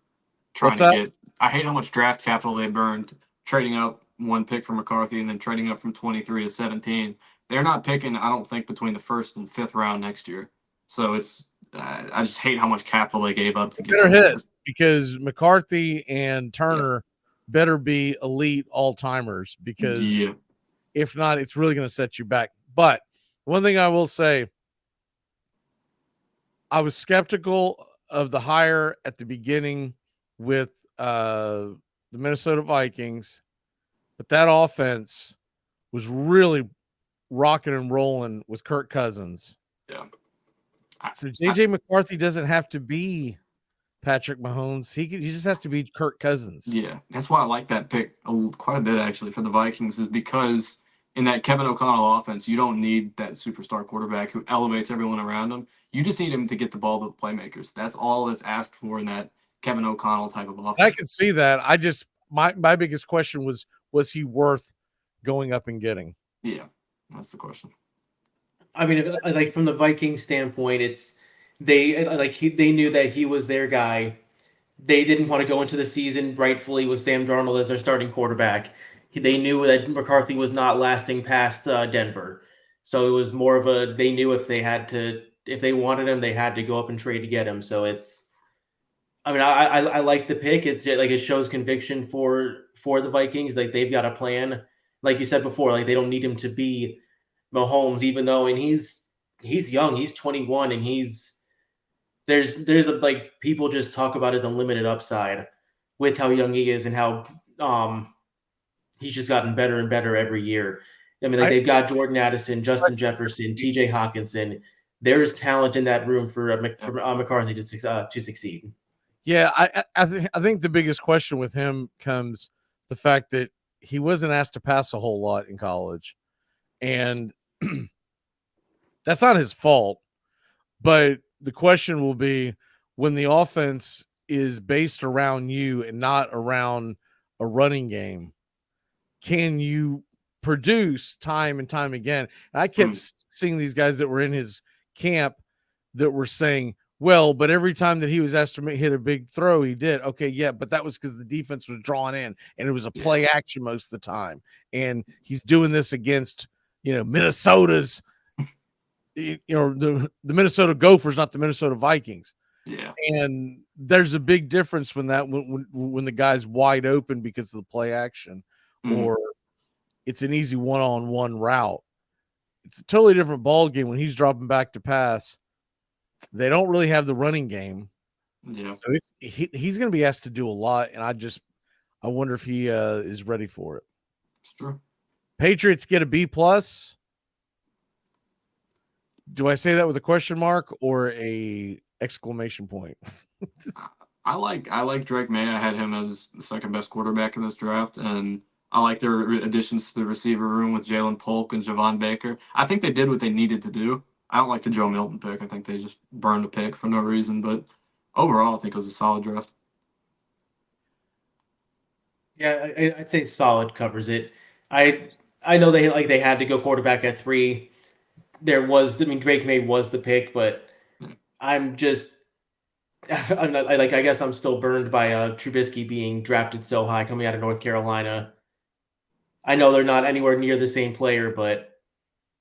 I hate how much draft capital they burned trading up 1 pick for McCarthy and then trading up from 23 to 17 they're not picking, I don't think, between the 1st and 5th round next year. So it's I just hate how much capital they gave up to get better those hit guys. because McCarthy and Turner better be elite all timers, because Yeah. if not, it's really going to set you back. But one thing I will say, I was skeptical of the hire at the beginning with the Minnesota Vikings, but that offense was really rocking and rolling with Kirk Cousins. Yeah. So JJ McCarthy doesn't have to be Patrick Mahomes. He just has to be Kirk Cousins. Yeah, that's why I like that pick quite a bit actually for the Vikings, is because in that Kevin O'Connell offense, you don't need that superstar quarterback who elevates everyone around him. You just need him to get the ball to the playmakers. That's all that's asked for in that Kevin O'Connell type of offense. I can see that. I just my biggest question was he worth going up and getting? Yeah, that's the question. I mean, like from the Vikings standpoint, it's they knew that he was their guy. They didn't want to go into the season rightfully with Sam Darnold as their starting quarterback. They knew that McCarthy was not lasting past Denver, so it was more of a they knew if they wanted him, they had to go up and trade to get him. So it's, I mean, I like the pick. It's like it shows conviction for the Vikings. Like they've got a plan. Like you said before, like they don't need him to be Mahomes, even though and he's young. He's 21, and there's like people just talk about his unlimited upside with how young he is and how he's just gotten better and better every year. I mean, like they've got Jordan Addison, Justin Jefferson, T.J. Hawkinson. There's talent in that room for McCarthy to succeed. Yeah, I think the biggest question with him comes the fact that he wasn't asked to pass a whole lot in college, and that's not his fault. But the question will be when the offense is based around you and not around a running game, can you produce time and time again? And I kept seeing these guys that were in his camp that were saying, well, but every time that he was asked to hit a big throw, he did. Okay, yeah, but that was because the defense was drawn in and it was a play action most of the time. And he's doing this against, Minnesota's, the Minnesota Gophers, not the Minnesota Vikings. Yeah. And there's a big difference when the guy's wide open because of the play action, or it's an easy one-on-one route. It's a totally different ball game when he's dropping back to pass. They don't really have the running game. Yeah. So he's going to be asked to do a lot, and I wonder if he is ready for it. It's true. Patriots get a B+. Do I say that with a question mark or a exclamation point? I like Drake May. I had him as the second best quarterback in this draft, and I like their additions to the receiver room with Jalen Polk and Javon Baker. I think they did what they needed to do. I don't like the Joe Milton pick. I think they just burned the pick for no reason. But overall, I think it was a solid draft. Yeah, I'd say solid covers it. I know they had to go quarterback at 3. Drake May was the pick, but I'm just I'm not I guess I'm still burned by Trubisky being drafted so high coming out of North Carolina. I know they're not anywhere near the same player, but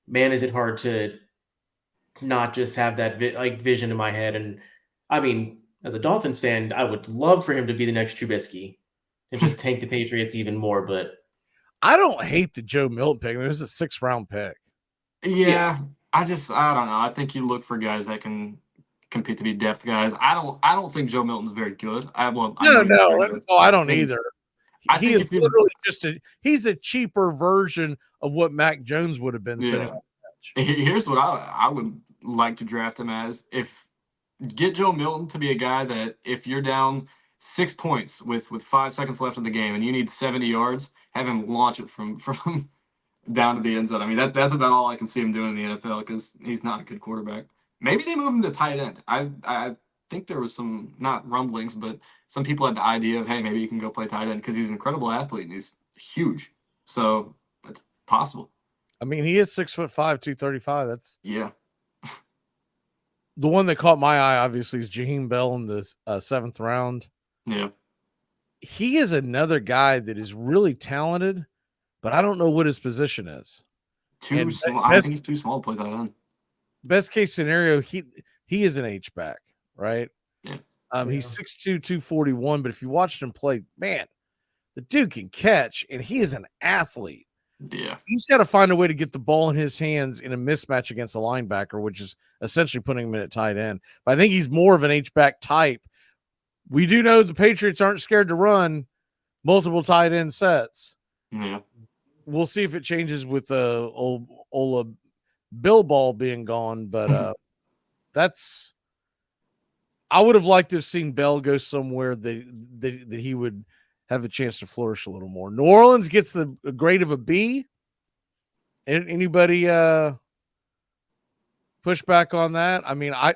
man, is it hard to not just have that vision in my head. And I mean, as a Dolphins fan, I would love for him to be the next Trubisky and just tank the Patriots even more. But I don't hate the Joe Milton pick. I mean, it was a 6th-round pick. Yeah, I don't know. I think you look for guys that can compete to be depth guys. I don't think Joe Milton's very good. I No, I don't either. He is literally he's a cheaper version of what Mac Jones would have been sitting on the bench. Here's what I would like to draft him as. Get Joe Milton to be a guy that if you're down 6 points with 5 seconds left in the game and you need 70 yards, have him launch it from down to the end zone. I mean, that's about all I can see him doing in the NFL because he's not a good quarterback. Maybe they move him to tight end. I think there was some, not rumblings, but some people had the idea of, hey, maybe you can go play tight end because he's an incredible athlete and he's huge. So it's possible. I mean, he is 6'5", 235. That's the one that caught my eye. Obviously, is Jaheim Bell in the 7th round. Yeah, he is another guy that is really talented, but I don't know what his position is. And I think he's too small to play tight end. Best case scenario, he is an H back, right? Yeah. He's 6'2", 241, but if you watched him play, man, the dude can catch, and he is an athlete. Yeah. He's got to find a way to get the ball in his hands in a mismatch against a linebacker, which is essentially putting him in at tight end. But I think he's more of an H-back type. We do know the Patriots aren't scared to run multiple tight end sets. Yeah. We'll see if it changes with Ola Bill Ball being gone, but that's – I would have liked to have seen Bell go somewhere that he would have a chance to flourish a little more. New Orleans gets a grade of a B. Anybody push back on that? I mean, I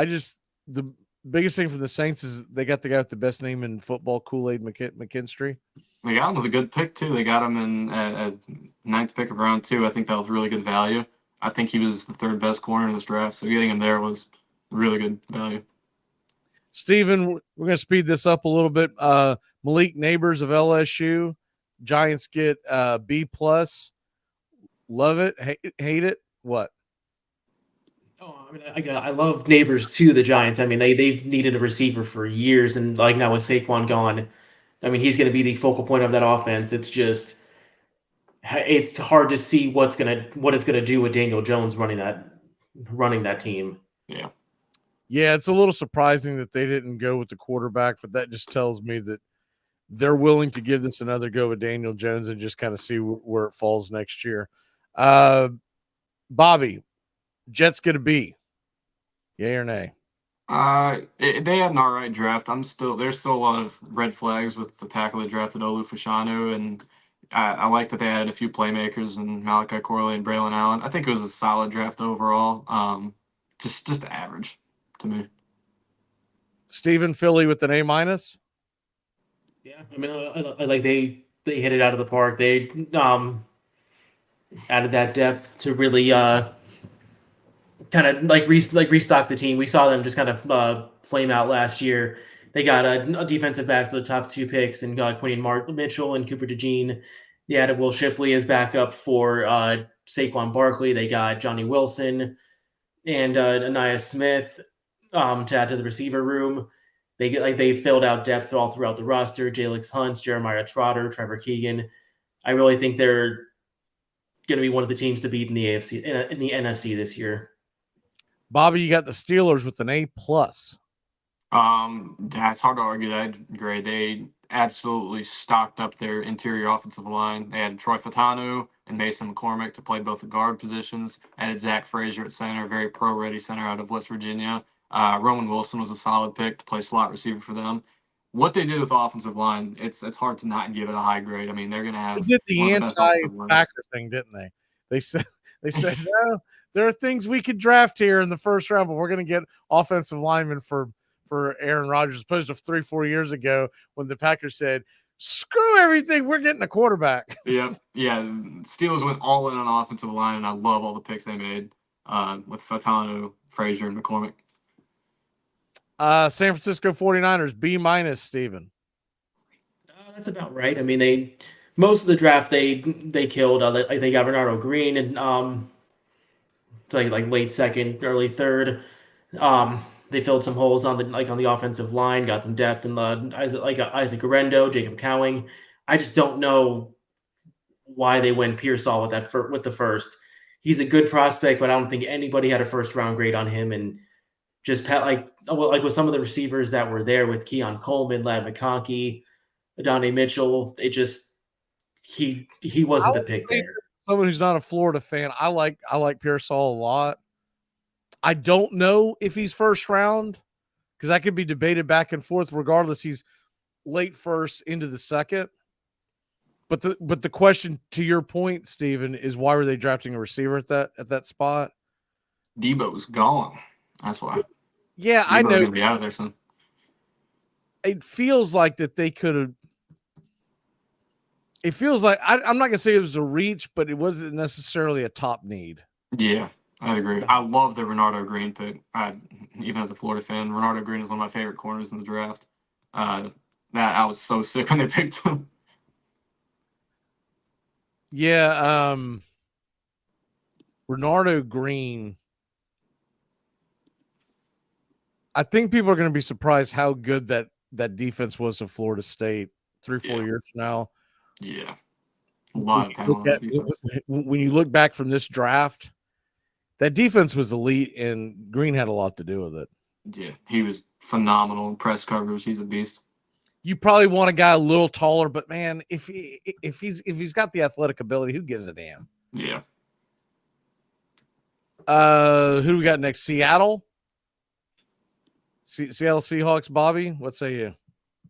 just the biggest thing from the Saints is they got the guy with the best name in football, Kool-Aid McKinstry. They got him with a good pick too. They got him in at 9th pick of round 2. I think that was really good value. I think he was the 3rd best corner in this draft, so getting him there was really good value. Steven, we're going to speed this up a little bit. Malik Neighbors of LSU, Giants get B+. Love it, hate it. What? Oh, I mean, I love Neighbors too. The Giants. I mean, they've needed a receiver for years, and like now with Saquon gone, I mean, he's going to be the focal point of that offense. It's hard to see what it's gonna do with Daniel Jones running that team. Yeah. Yeah, it's a little surprising that they didn't go with the quarterback, but that just tells me that they're willing to give this another go with Daniel Jones and just kind of see where it falls next year. Bobby, Jets get a B. Yay or nay? They had an all right draft. There's still a lot of red flags with the tackle they drafted, Olu Fashanu, and I like that they had a few playmakers and Malachi Corley and Braylon Allen. I think it was a solid draft overall. Just average to me. Stephen, Philly with an A-. Yeah, I mean, I like they hit it out of the park. They added that depth to really kind of restock the team. We saw them just kind of flame out last year. They got a defensive back to the top 2 picks and got Quinion Mitchell and Cooper DeJean. They added Will Shipley as backup for Saquon Barkley. They got Johnny Wilson and Anaya Smith to add to the receiver room. They filled out depth all throughout the roster. Jalix Hunt, Jeremiah Trotter, Trevor Keegan. I really think they're going to be one of the teams to beat in the AFC in the NFC this year. Bobby, you got the Steelers with an A+. That's hard to argue that grade. They absolutely stocked up their interior offensive line. They had Troy Fatanu and Mason McCormick to play both the guard positions. Added Zach Frazier at center, very pro-ready center out of West Virginia. Roman Wilson was a solid pick to play slot receiver for them. What they did with the offensive line, it's hard to not give it a high grade. I mean, they're going to have They did the anti-Packer thing, didn't they? They said no, there are things we could draft here in the first round, but we're going to get offensive linemen for Aaron Rodgers, as opposed to 3-4 years ago when the Packers said, screw everything, we're getting a quarterback. Yeah. Steelers went all in on offensive line, and I love all the picks they made with Fatanu, Frazier, and McCormick. San Francisco 49ers, B-, Steven. That's about right. I mean, most of the draft they killed. They got Bernardo Green and like late second, early third. They filled some holes on the offensive line, got some depth in the Isaac Guerrero, Jacob Cowing. I just don't know why they went Pearsall with the first. He's a good prospect, but I don't think anybody had a first round grade on him. And just like with some of the receivers that were there with Keon Coleman, Ladd McConkey, Adonai Mitchell, he wasn't the pick there. Someone who's not a Florida fan, I like Pearsall a lot. I don't know if he's first round because that could be debated back and forth. Regardless, he's late first into the second. But the question, to your point, Steven, is why were they drafting a receiver at that spot? Debo's gone. That's why. Yeah, I know. Gonna be out of there soon. It feels like that they could have. It feels like I'm not gonna say it was a reach, but it wasn't necessarily a top need. Yeah, I'd agree. I love the Bernardo Green pick. Even as a Florida fan, Bernardo Green is one of my favorite corners in the draft. That I was so sick when they picked him. Yeah, Renardo Green. I think people are going to be surprised how good that defense was of Florida State 3-4 years from now. Yeah. A lot of talent on that defense. When you look back from this draft, that defense was elite, and Green had a lot to do with it. Yeah, he was phenomenal in press coverage. He's a beast. You probably want a guy a little taller, but man, if he's got the athletic ability, who gives a damn? Yeah. Who do we got next? Seattle? Seattle Seahawks, Bobby, what say you?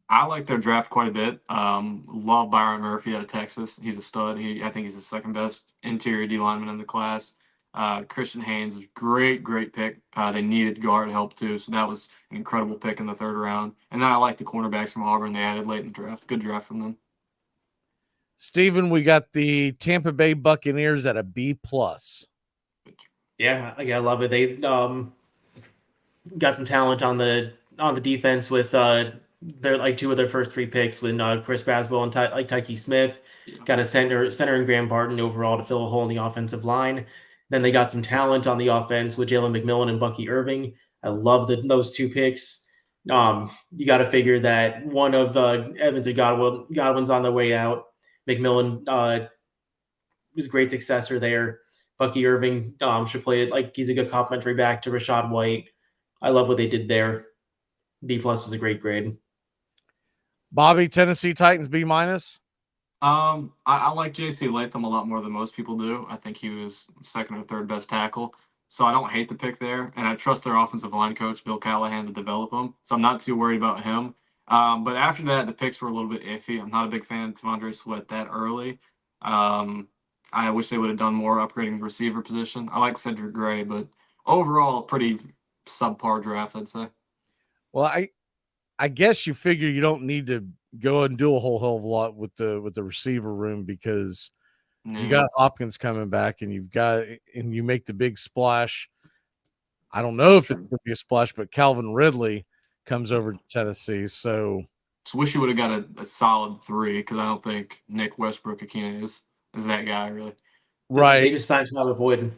I like their draft quite a bit. Love Byron Murphy out of Texas. He's a stud. I think he's the second best interior D lineman in the class. Christian Haynes is great pick. They needed guard help too, so that was an incredible pick in the 3rd round. And then I like the cornerbacks from Auburn they added late in the draft. Good draft from them. Steven, we got the Tampa Bay Buccaneers at a B+. Yeah, I love it. They got some talent on the defense with their like 2 of their first 3 picks with Chris Braswell and Tyke Smith. Yeah. Got a center and Graham Barton overall to fill a hole in the offensive line. Then they got some talent on the offense with Jalen McMillan and Bucky Irving. I love those 2 picks. You got to figure that one of Evans and Godwin's on the way out. McMillan was a great successor there. Bucky Irving should play it like he's a good complimentary back to Rashad White. I love what they did there. B+ is a great grade. Bobby, Tennessee Titans B-. I like J.C. Latham a lot more than most people do. I think he was 2nd or 3rd best tackle. So I don't hate the pick there. And I trust their offensive line coach, Bill Callahan, to develop him. So I'm not too worried about him. But after that, the picks were a little bit iffy. I'm not a big fan of T'Vondre Sweat that early. I wish they would have done more upgrading the receiver position. I like Cedric Gray, but overall, pretty subpar draft, I'd say. Well, I guess you figure you don't need to go and do a whole hell of a lot with the receiver room because you got Hopkins coming back and you make the big splash. I don't know if it's going to be a splash, but Calvin Ridley comes over to Tennessee. So wish you would have got a solid 3 because I don't think Nick Westbrook-Akina is that guy really. Right. They just signed Tyler Boyd.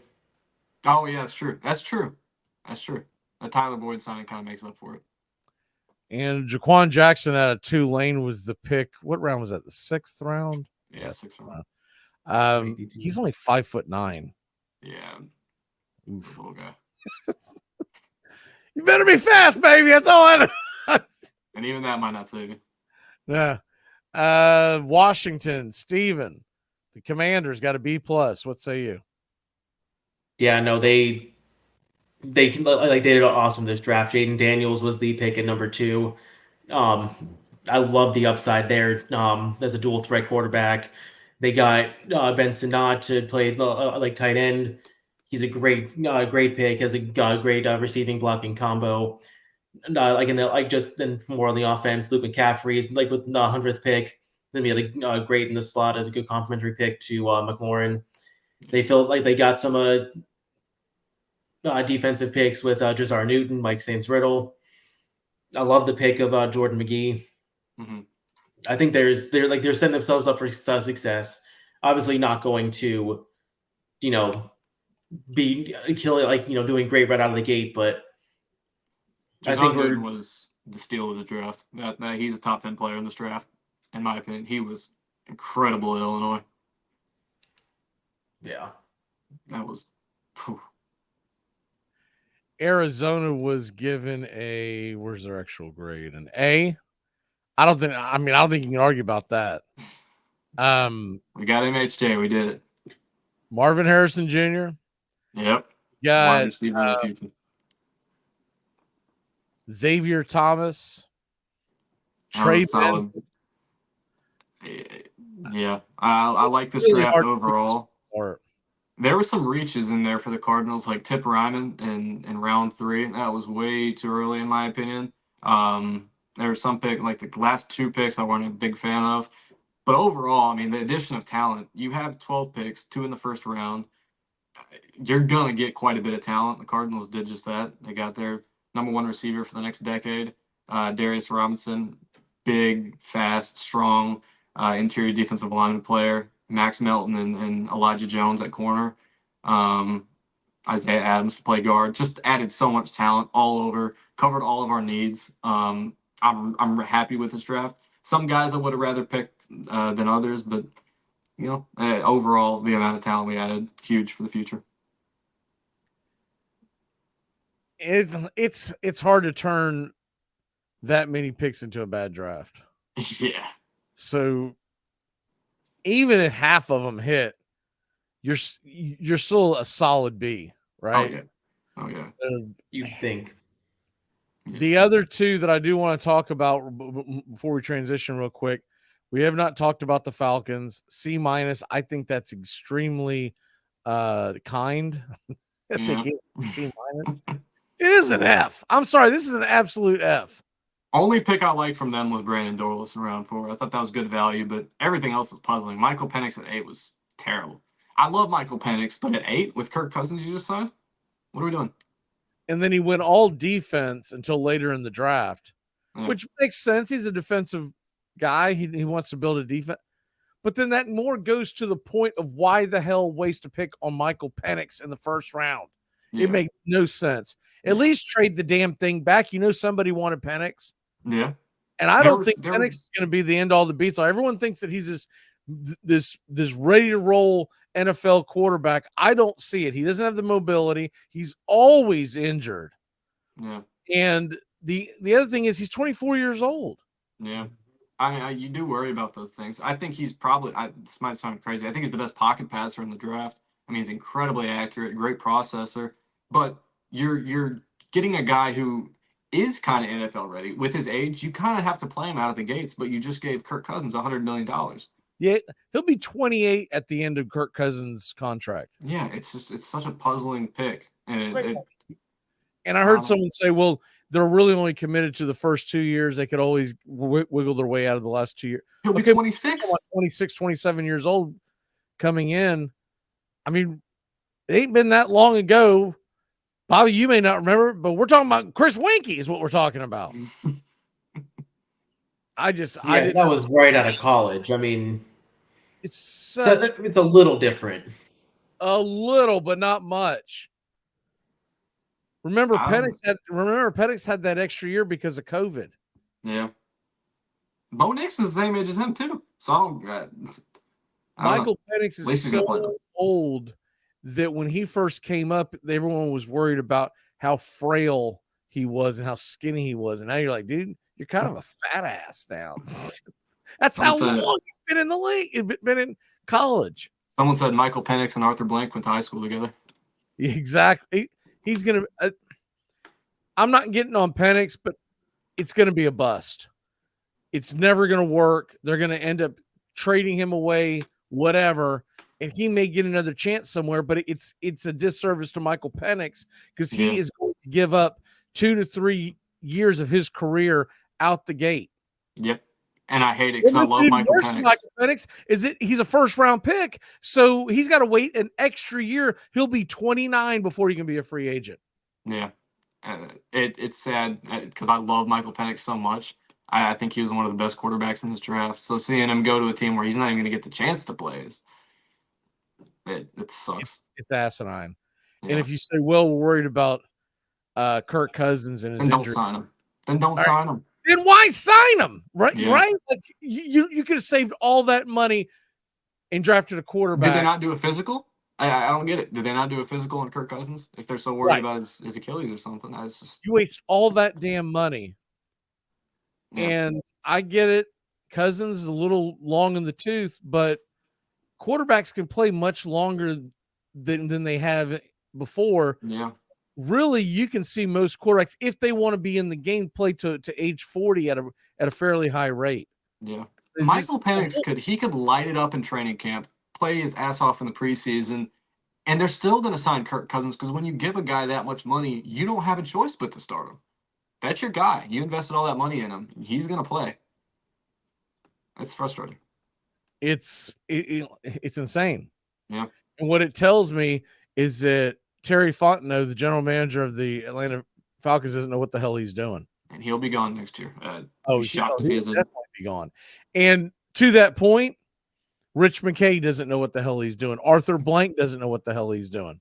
Oh yeah, that's true. The Tyler Boyd signing kind of makes up for it. And Jaquan Jackson out of Tulane was the pick. What round was that? The 6th round? Yeah, 6th round. He's only 5'9". Yeah. Oof. Little guy. You better be fast, baby. That's all I know. And even that might not save you. Yeah. Washington, Steven. The Commanders got a B+. What say you? Yeah, no, they did awesome this draft. Jaden Daniels was the pick at number 2. I love the upside there. As a dual threat quarterback, they got Ben Sinnott to play like tight end. He's a great pick. Has a great receiving blocking combo. Then more on the offense. Luke McCaffrey is like with the 100th pick. Then be great in the slot as a good complimentary pick to McLaurin. They feel like they got some defensive picks with Jazar Newton, Mike Saints-Riddle. I love the pick of Jordan McGee. Mm-hmm. I think they're setting themselves up for success. Obviously, not going to, be killing doing great right out of the gate, but Jazar I think Newton was the steal of the draft. That he's a top 10 player in this draft, in my opinion. He was incredible at Illinois. Yeah, that was. Whew. Arizona was given a where's their actual grade? An A. I don't think you can argue about that. We got MHJ. We did it. Marvin Harrison Jr. Yep. Got Xavier Thomas. Trey solid. Yeah, I like this draft overall. There were some reaches in there for the Cardinals, like Tip Ryman in round 3. That was way too early, in my opinion. There were some picks, like the last 2 picks I wasn't a big fan of. But overall, I mean, the addition of talent, you have 12 picks, 2 in the 1st round. You're going to get quite a bit of talent. The Cardinals did just that. They got their number 1 receiver for the next decade, Darius Robinson, big, fast, strong, interior defensive lineman player. Max Melton and Elijah Jones at corner. Isaiah Adams to play guard. Just added so much talent all over, covered all of our needs. I'm happy with this draft. Some guys I would have rather picked than others, but overall the amount of talent we added, huge for the future. It's hard to turn that many picks into a bad draft. Yeah. So even if half of them hit, you're still a solid B, right? Oh yeah. So You think. the other two that I do want to talk about before we transition real quick, we have not talked about the Falcons. C-. I think that's extremely kind. Yeah. C-. It is an F. I'm sorry. This is an absolute F. Only pick I liked from them was Brandon Dorlus in round 4. I thought that was good value, but everything else was puzzling. Michael Penix at 8 was terrible. I love Michael Penix, but at 8 with Kirk Cousins you just signed? What are we doing? And then he went all defense until later in the draft, which makes sense. He's a defensive guy. He wants to build a defense. But then that more goes to the point of why the hell waste a pick on Michael Penix in the first round. Yeah. It makes no sense. At least trade the damn thing back. Somebody wanted Penix. Yeah. And I don't think Penix is going to be the end all the beats. Everyone thinks that he's this ready to roll NFL quarterback. I don't see it. He doesn't have the mobility. He's always injured. Yeah. And the other thing is he's 24 years old. Yeah. You do worry about those things. I think he's probably, this might sound crazy, I think he's the best pocket passer in the draft. I mean, he's incredibly accurate, great processor, but you're getting a guy who is kind of NFL ready. With his age, you kind of have to play him out of the gates, but you just gave Kirk Cousins $100 million. Yeah, he'll be 28 at the end of Kirk Cousins' contract. Yeah, it's such a puzzling pick. And I heard someone say, well, they're really only committed to the first 2 years. They could always wiggle their way out of the last 2 years. He'll be 26. 26, 27 years old coming in. I mean, it ain't been that long ago. Bobby, you may not remember, but we're talking about Chris Winkie is what we're talking about. That was right out of college. I mean, it's a little different. A little, but not much. Remember, Penix had that extra year because of COVID. Yeah. Bo Nix is the same age as him too. So Michael Penix is so old that when he first came up, everyone was worried about how frail he was and how skinny he was. And now you're like, dude, you're kind of a fat ass now. That's how long he's been in the league, been in college. Someone said Michael Penix and Arthur Blank went to high school together. Exactly. He's going to I'm not getting on Penix, but it's going to be a bust. It's never going to work. They're going to end up trading him away, whatever, and he may get another chance somewhere, but it's a disservice to Michael Penix because he is going to give up 2 to 3 years of his career out the gate. Yep. And I hate it because I love Michael Penix. He's a first-round pick, so he's got to wait an extra year. He'll be 29 before he can be a free agent. Yeah. It's sad because I love Michael Penix so much. I think he was one of the best quarterbacks in this draft. So seeing him go to a team where he's not even going to get the chance to play it sucks. It's asinine. Yeah. And if you say, well, we're worried about Kirk Cousins and his injury. Then don't sign him. Then why sign him? Right? Yeah. Right? Like you could have saved all that money and drafted a quarterback. Did they not do a physical? I don't get it. Did they not do a physical on Kirk Cousins if they're so worried about his Achilles or something? You waste all that damn money. Yeah. And I get it. Cousins is a little long in the tooth, but quarterbacks can play much longer than they have before. Yeah. Really, you can see most quarterbacks, if they want to be in the game, play to age 40 at a fairly high rate. Yeah. Michael Penix could light it up in training camp, play his ass off in the preseason, and they're still going to sign Kirk Cousins because when you give a guy that much money, you don't have a choice but to start him. That's your guy. You invested all that money in him. He's going to play. It's frustrating. It's insane. Yeah. And what it tells me is that Terry Fontenot, the general manager of the Atlanta Falcons, doesn't know what the hell he's doing. And he'll be gone next year. He'll definitely be gone. And to that point, Rich McKay doesn't know what the hell he's doing. Arthur Blank doesn't know what the hell he's doing.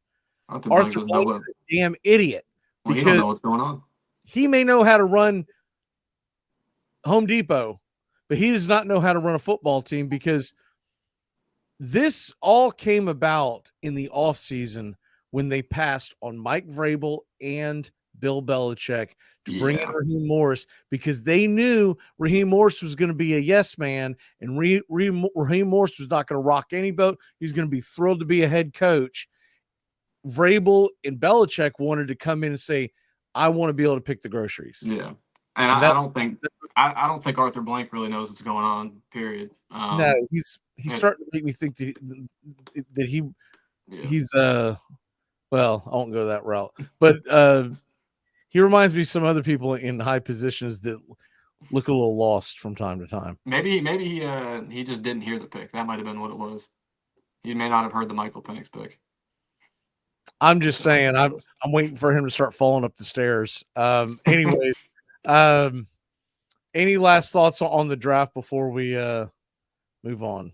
Arthur Blank Arthur doesn't know Blank what. is a damn idiot Well, he don't know because what's going on. he may know how to run Home Depot, but he does not know how to run a football team because this all came about in the offseason when they passed on Mike Vrabel and Bill Belichick to bring in Yeah. Raheem Morris because they knew Raheem Morris was going to be a yes man and Raheem Morris was not going to rock any boat. He was going to be thrilled to be a head coach. Vrabel and Belichick wanted to come in and say, I want to be able to pick the groceries. Yeah. And I don't think Arthur Blank really knows what's going on, period. No, he's starting to make me think that he's well, I won't go that route, but he reminds me of some other people in high positions that look a little lost from time to time. Maybe he just didn't hear the pick. That might have been what it was. He may not have heard the Michael Penix pick. I'm just saying, I'm waiting for him to start falling up the stairs. Anyways, any last thoughts on the draft before we move on?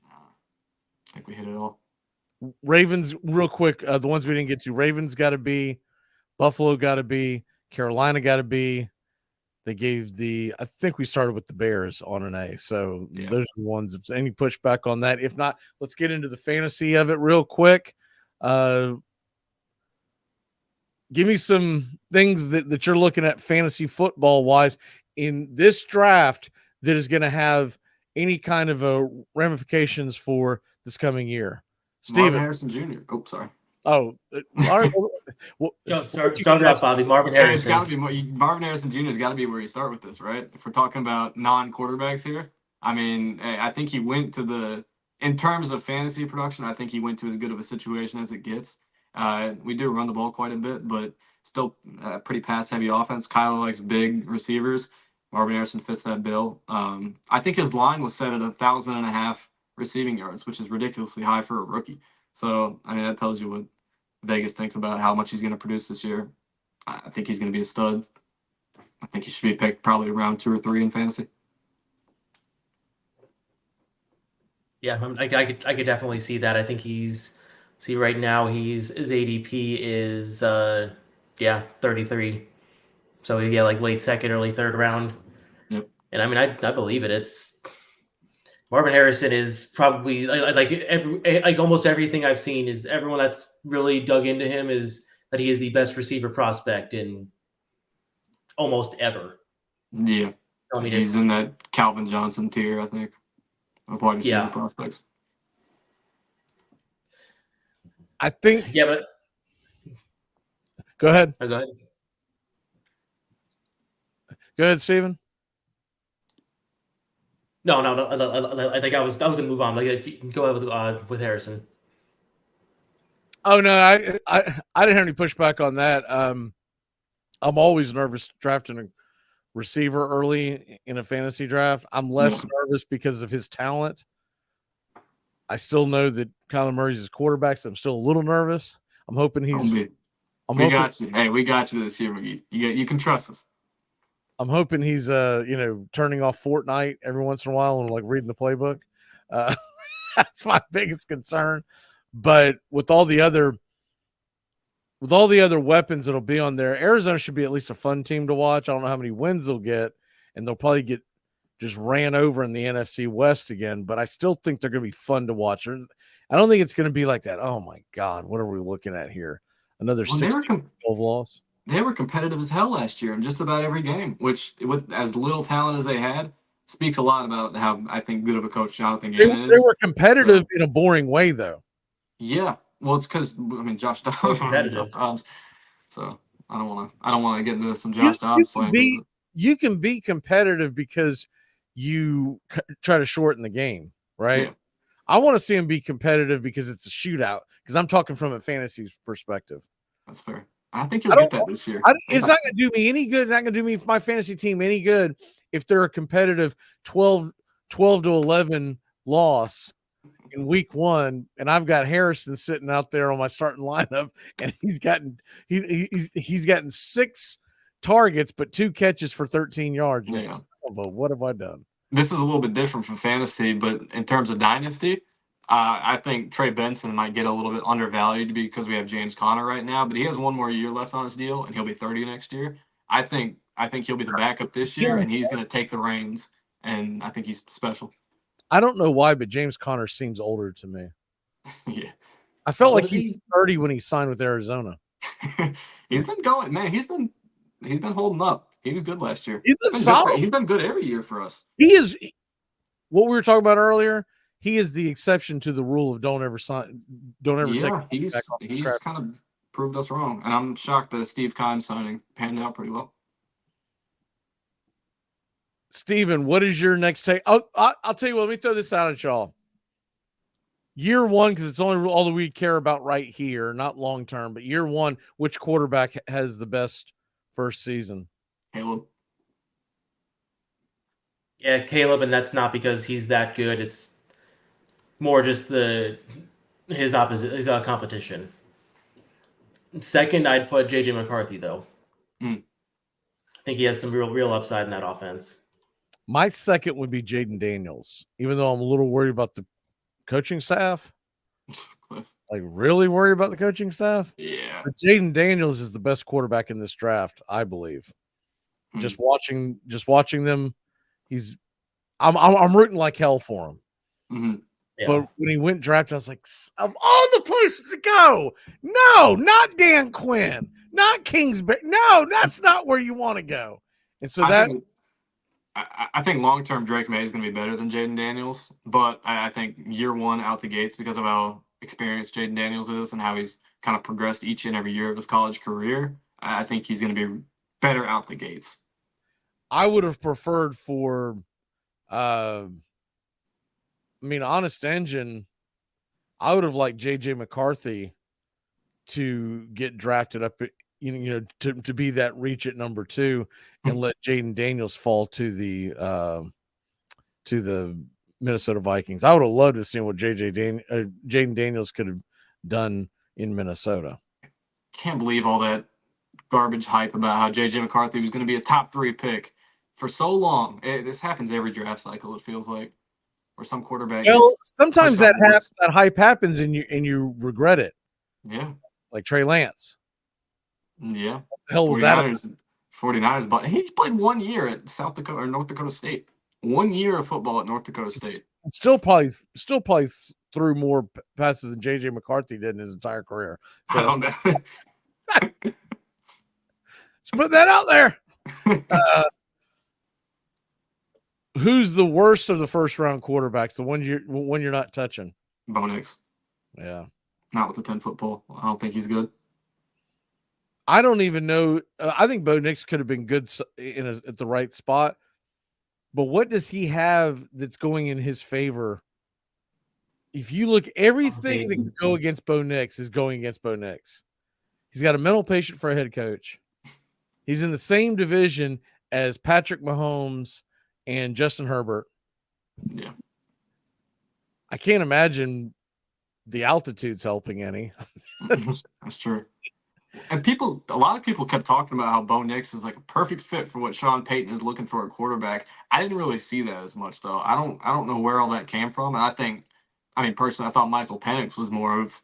I think we hit it all. Ravens, real quick, the ones we didn't get to. Ravens got to be, Buffalo got to be, Carolina got to be. They gave I think we started with the Bears on an A. So those are the ones. If any pushback on that, if not, let's get into the fantasy of it real quick. Give me some things that you're looking at fantasy football wise in this draft that is going to have any kind of ramifications for this coming year. Steven Harrison Jr. Oh, sorry. Oh, all right. Well, start it off, Bobby. Marvin Harrison. It's got to be Marvin Harrison Jr. has got to be where you start with this, right? If we're talking about non-quarterbacks here, I mean, I think he went to in terms of fantasy production, I think he went to as good of a situation as it gets. We do run the ball quite a bit, but still pretty pass-heavy offense. Kyler likes big receivers. Marvin Harrison fits that bill. I think his line was set at 1,500 receiving yards, which is ridiculously high for a rookie. So, I mean, that tells you what Vegas thinks about how much he's going to produce this year. I think he's going to be a stud. I think he should be picked probably around 2 or 3 in fantasy. Yeah, I could definitely see that. I think right now his ADP is 33. So yeah, like late second, early third round. Yep. And I mean, I believe it. It's Marvin Harrison is probably like almost everything I've seen is everyone that's really dug into him is that he is the best receiver prospect in almost ever. Yeah. I mean, he's in that Calvin Johnson tier, I think, of wide receiver prospects. I think. Yeah, but go ahead. Go ahead. Go ahead, Steven. No. I think I was going to move on. Like, if you can go ahead with Harrison. Oh no, I didn't have any pushback on that. I'm always nervous drafting a receiver early in a fantasy draft. I'm less nervous because of his talent. I still know that Kyler Murray's his quarterback, so I'm still a little nervous. I'm hoping he's. We got you. Hey, we got you this year, McGee. You can trust us. I'm hoping he's turning off Fortnite every once in a while and like reading the playbook. That's my biggest concern. But with all the other weapons that'll be on there, Arizona should be at least a fun team to watch. I don't know how many wins they'll get, and they'll probably get just ran over in the NFC West again. But I still think they're going to be fun to watch. I don't think it's going to be like that. Oh my God, what are we looking at here? Another 16-12 loss. They were competitive as hell last year in just about every game, which with as little talent as they had speaks a lot about how I think good of a coach Jonathan Gannon is. They were competitive in a boring way, though. Yeah, well, it's because Josh Dobbs. So I don't want to get into some Josh Dobbs slander. You can be competitive because you try to shorten the game, right? Yeah. I want to see him be competitive because it's a shootout. Because I'm talking from a fantasy perspective. That's fair. I think you'll get that this year. It's not going to do me any good. It's not going to do me my fantasy team any good if they're a competitive 12 to 11 loss in week 1, and I've got Harrison sitting out there on my starting lineup, and he's gotten 6 targets but 2 catches for 13 yards. Yeah. What have I done? This is a little bit different from fantasy, but in terms of dynasty, I think Trey Benson might get a little bit undervalued because we have James Conner right now, but he has one more year left on his deal, and he'll be 30 next year. I think he'll be the backup this year, and he's going to take the reins, and I think he's special. I don't know why, but James Conner seems older to me. Yeah. I felt like he was 30 when he signed with Arizona. He's been going, man. He's been holding up. He was good last year. He's been solid. He's been good every year for us. He is what we were talking about earlier. He is the exception to the rule of don't ever sign, don't ever take. He's kind of proved us wrong, and I'm shocked that Steve Keim signing panned out pretty well. Steven, what is your next take? I'll tell you what. Let me throw this out at y'all. Year one, because it's only all that we care about right here, not long term, but year one, which quarterback has the best first season? Caleb. Yeah, Caleb, and that's not because he's that good. It's more just his competition. Second, I'd put JJ McCarthy though. I think he has some real upside in that offense. My second would be Jaden Daniels, even though I'm a little worried about the coaching staff. Like really worried about the coaching staff. Yeah. But Jaden Daniels is the best quarterback in this draft, I believe. Just watching them, I'm rooting like hell for him. Mm-hmm. Yeah. But when he went drafted, I was like, of all the places to go, no, not Dan Quinn, not Kingsbury. No, that's not where you want to go. And so I think long-term Drake May is going to be better than Jaden Daniels, but I think year one out the gates, because of how experienced Jaden Daniels is and how he's kind of progressed each and every year of his college career, I think he's going to be better out the gates. I would have preferred for, Honest Engine, I would have liked J.J. McCarthy to get drafted up, to be that reach at number 2 and let Jaden Daniels fall to the Minnesota Vikings. I would have loved to see what Jaden Daniels could have done in Minnesota. Can't believe all that garbage hype about how J.J. McCarthy was going to be a top 3 pick for so long. This happens every draft cycle, it feels like, or some quarterback. Well, sometimes that hype happens and you regret it. Yeah. Like Trey Lance. Yeah. What the hell was that? 49ers, but he played 1 year at South Dakota or North Dakota State. 1 year of football at North Dakota State. Still probably threw more passes than J.J. McCarthy did in his entire career. So I don't know. Just put that out there. Who's the worst of the first round quarterbacks? The one you're not touching? Bo Nix. Yeah. Not with the 10-foot pole. I don't think he's good. I don't even know. I think Bo Nix could have been good at the right spot. But what does he have that's going in his favor? If you look, everything that can go against Bo Nix is going against Bo Nix. He's got a mental patient for a head coach. He's in the same division as Patrick Mahomes and Justin Herbert. Yeah. I can't imagine the altitude's helping any. That's true. And a lot of people kept talking about how Bo Nix is like a perfect fit for what Sean Payton is looking for at quarterback. I didn't really see that as much, though. I don't know where all that came from. And personally, I thought Michael Penix was more of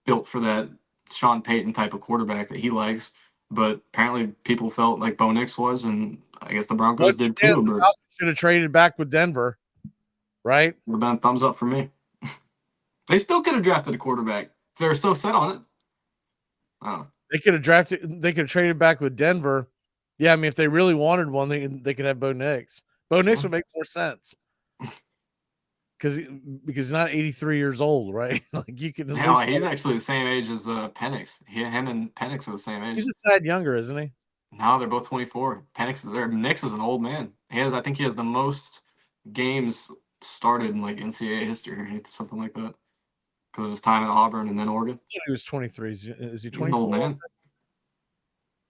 built for that Sean Payton type of quarterback that he likes. But apparently people felt like Bo Nix was, and I guess the Broncos did too. But should have traded back with Denver, right? Would have been a thumbs up for me. They still could have drafted a quarterback. They're so set on it. Oh. They could have traded back with Denver. Yeah, if they really wanted one, they could have Bo Nix. Bo Nix would make more sense. Because he's not 83 years old, right? Like you can. He's actually the same age as Penix. Him and Penix are the same age. He's a tad younger, isn't he? No, they're both 24. Nix is an old man. I think he has the most games started in like NCAA history, something like that, because of his time at Auburn and then Oregon. I thought he was 23. Is he 24? He's an old man.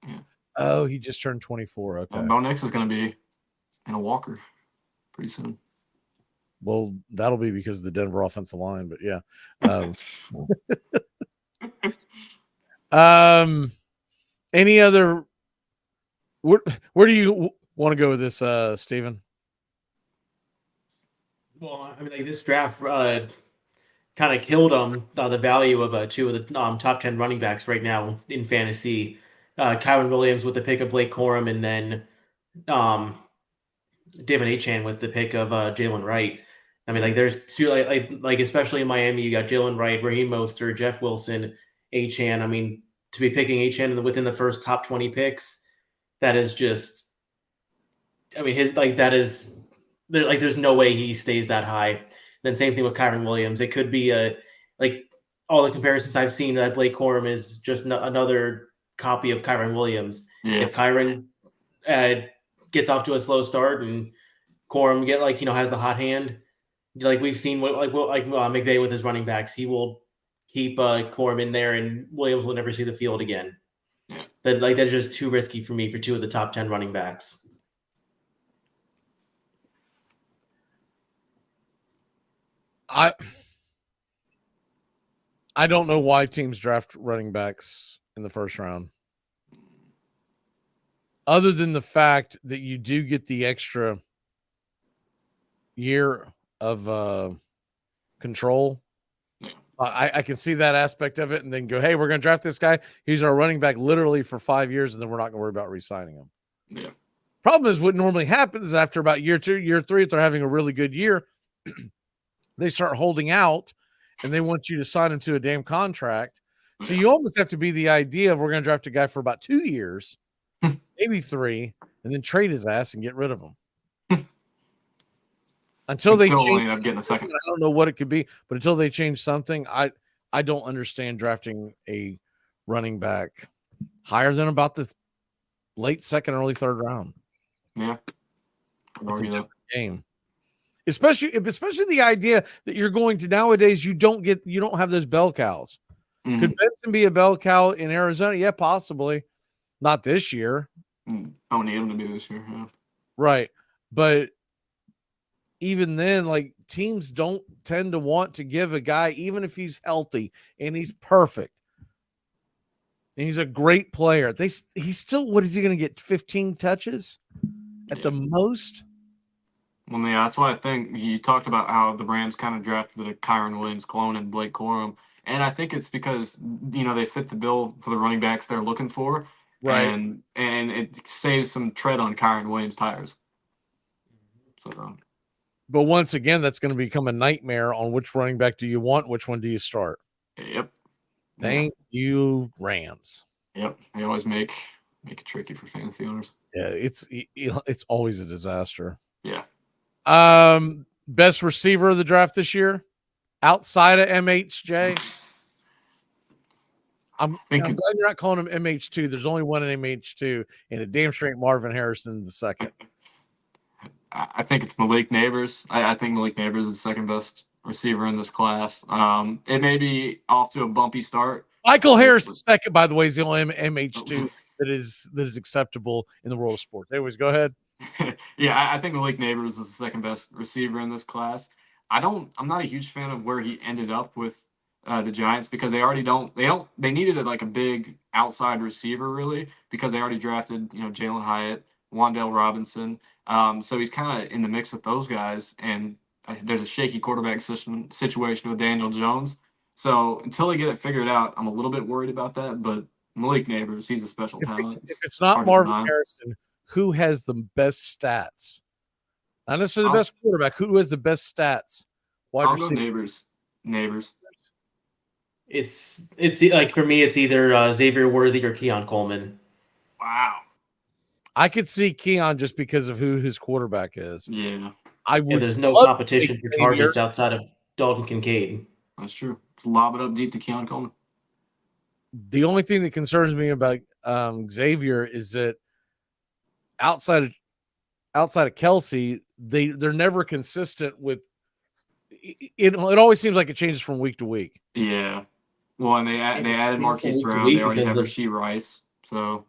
Yeah. Oh, he just turned 24. Okay. Bo Nix is going to be in a walker pretty soon. Well, that'll be because of the Denver offensive line, but yeah. Any other? Where do you want to go with this, Steven? Well, this draft, kind of killed the value of two of the top 10 running backs right now in fantasy. Kyron Williams with the pick of Blake Corum, and then um, David Achan with the pick of Jalen Wright. I mean, like there's two like especially in Miami, you got Jalen Wright, Raheem Mostert, Jeff Wilson, Achan. I mean, to be picking Achan within the first top 20 picks, that is just. I mean, his like that is like there's no way he stays that high. Then same thing with Kyron Williams. It could be a like all the comparisons I've seen that Blake Corum is just another copy of Kyron Williams. Yeah. If Kyron uh, gets off to a slow start and Corum has the hot hand, like we've seen McVay with his running backs, he will keep Corum in there, and Williams will never see the field again. Yeah. That's just too risky for me for two of the top 10 running backs. I don't know why teams draft running backs in the first round, other than the fact that you do get the extra year of control. Yeah. I can see that aspect of it, and then go, hey, we're going to draft this guy. He's our running back literally for 5 years, and then we're not going to worry about re-signing him. Yeah. Problem is, what normally happens after about year 2, year 3, if they're having a really good year, they start holding out, and they want you to sign him to a damn contract. So you almost have to be the idea of we're going to draft a guy for about 2 years, maybe 3, and then trade his ass and get rid of him. Until they change, end up getting a second. I don't know what it could be, but until they change something, I don't understand drafting a running back higher than about the late second, early third round. Yeah, It's a different game. Especially the idea that you're going to nowadays, you don't have those bell cows. Mm-hmm. Could Benson be a bell cow in Arizona? Yeah, possibly. Not this year. Don't need him to be this year. Yeah. Right. But even then, like, teams don't tend to want to give a guy, even if he's healthy and he's perfect and he's a great player. He's still, what is he going to get? 15 touches at the most? Well, yeah, that's why I think you talked about how the Rams kind of drafted a Kyron Williams clone and Blake Corum. And I think it's because, they fit the bill for the running backs they're looking for. Right. And it saves some tread on Kyron Williams' tires. So, but once again, that's going to become a nightmare on which running back do you want, which one do you start. Yep. Thank you, Rams. Yep. They always make it tricky for fantasy owners. Yeah, it's always a disaster. Yeah. Best receiver of the draft this year, outside of MHJ. I'm glad you're not calling him MH2. There's only one in MH2, and a damn straight Marvin Harrison the second. I think it's Malik Neighbors. I think Malik Neighbors is the second best receiver in this class. It may be off to a bumpy start. Michael Harris the second, by the way, is the only MH2 that is acceptable in the world of sports. Anyways, go ahead. Yeah, I think Malik Neighbors is the second best receiver in this class. I'm not a huge fan of where he ended up with the Giants, because they needed a big outside receiver, really, because they already drafted Jalen Hyatt, Wan'Dale Robinson. So he's kind of in the mix with those guys, and there's a shaky quarterback situation with Daniel Jones. So until they get it figured out, I'm a little bit worried about that. But Malik Neighbors, he's a special talent. If it's not Marvin Harrison, who has the best stats? Not necessarily the best quarterback. Who has the best stats? I'll go Neighbors. It's like, for me, it's either Xavier Worthy or Keon Coleman. Wow. I could see Keon just because of who his quarterback is. Yeah. There's no competition for targets outside of Dalton Kincaid. That's true. Just lob it up deep to Keon Coleman. The only thing that concerns me about Xavier is that outside of Kelsey, they're never consistent with it. It always seems like it changes from week to week. Yeah. Well, and they added Marquise Brown. They already have Rashee Rice. So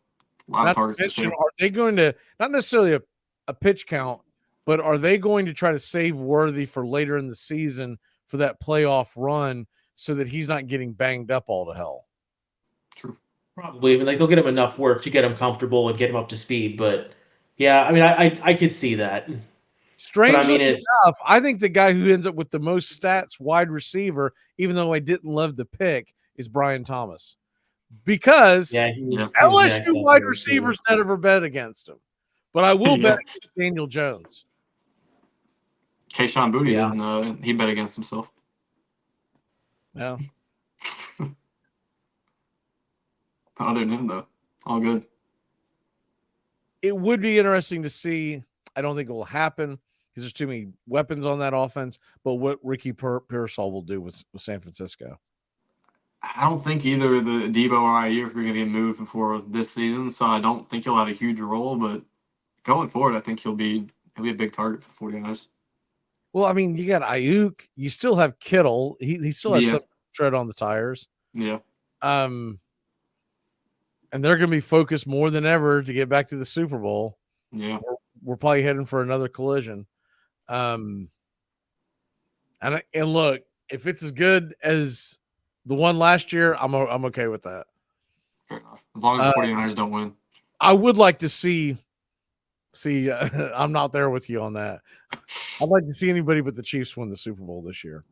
a lot of targets. Are they going to, not necessarily a pitch count, but are they going to try to save Worthy for later in the season for that playoff run so that he's not getting banged up all to hell? True. Probably. I mean, they'll get him enough work to get him comfortable and get him up to speed. But yeah, I mean, I could see that. Strangely it's enough, I think the guy who ends up with the most stats wide receiver, even though I didn't love the pick, is Brian Thomas. Because yeah, he was next LSU up wide there, too. receivers never bet against him. But I will bet against Daniel Jones. Kayshawn Booty Yeah. didn't. He bet against himself. Yeah. Other than him, though, all good. It would be interesting to see. I don't think it will happen because there's too many weapons on that offense. But what Ricky Pearsall will do with San Francisco. I don't think either the Debo or Ayuk are going to get moved before this season, so I don't think he'll have a huge role. But going forward, I think he'll be a big target for 49ers. Well, I mean, you got Ayuk. You still have Kittle. He still has some tread on the tires. Yeah. And they're going to be focused more than ever to get back to the Super Bowl. Yeah. We're probably heading for another collision. And look, if it's as good as the one last year, I'm okay with that. Fair enough. As long as the 49ers don't win. I would like to see I'm not there with you on that. I'd like to see anybody but the Chiefs win the Super Bowl this year.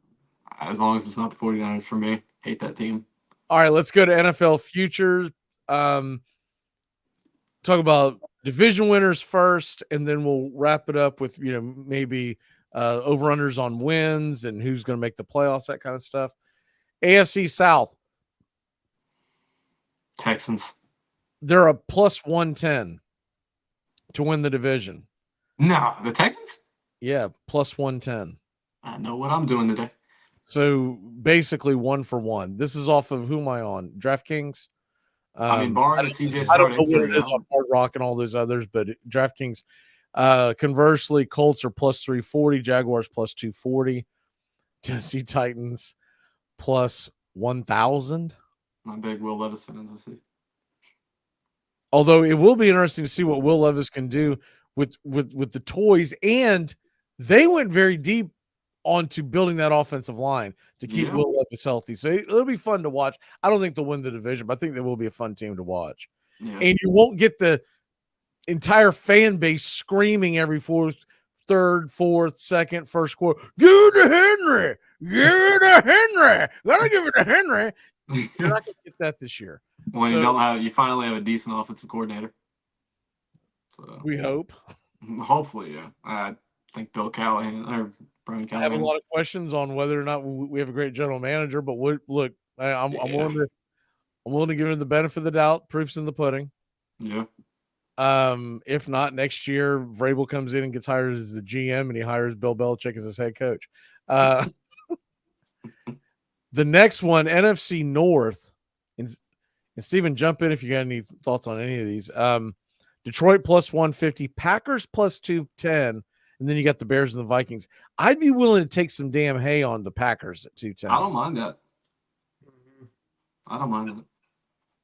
As long as it's not the 49ers for me. Hate that team. All right, let's go to NFL futures. Talk about division winners first, and then we'll wrap it up with maybe over-unders on wins and who's going to make the playoffs, that kind of stuff. AFC South. Texans. They're a plus 110 to win the division. No, the Texans? Yeah, plus 110. I know what I'm doing today. So basically 1 for 1. This is off of who am I on? DraftKings? I mean, barring the CJ I don't know Stroud what it is on Hard Rock and all those others, but DraftKings. Conversely, Colts are plus 340, Jaguars plus 240, Tennessee Titans plus 1,000. My big Will Levis fans, I see. Although it will be interesting to see what Will Levis can do with the toys, and they went very deep onto building that offensive line to keep Will Levis healthy. So it'll be fun to watch. I don't think they'll win the division, but I think they will be a fun team to watch. Yeah. And you won't get the entire fan base screaming every third, fourth, second, first quarter. Give it to Henry. Give it to Henry. Gotta give it to Henry. You're not gonna get that this year. When you finally have a decent offensive coordinator. So we hope. Hopefully, yeah. I think Bill Callahan or Brian Callahan. I have a lot of questions on whether or not we have a great general manager, but look, I'm willing to give him the benefit of the doubt. Proof's in the pudding. Yeah. If not, next year Vrabel comes in and gets hired as the GM, and he hires Bill Belichick as his head coach. The next one, NFC North, and Steven, jump in if you got any thoughts on any of these. Detroit plus 150, Packers plus 210, and then you got the Bears and the Vikings. I'd be willing to take some damn hay on the Packers at 210. I don't mind that.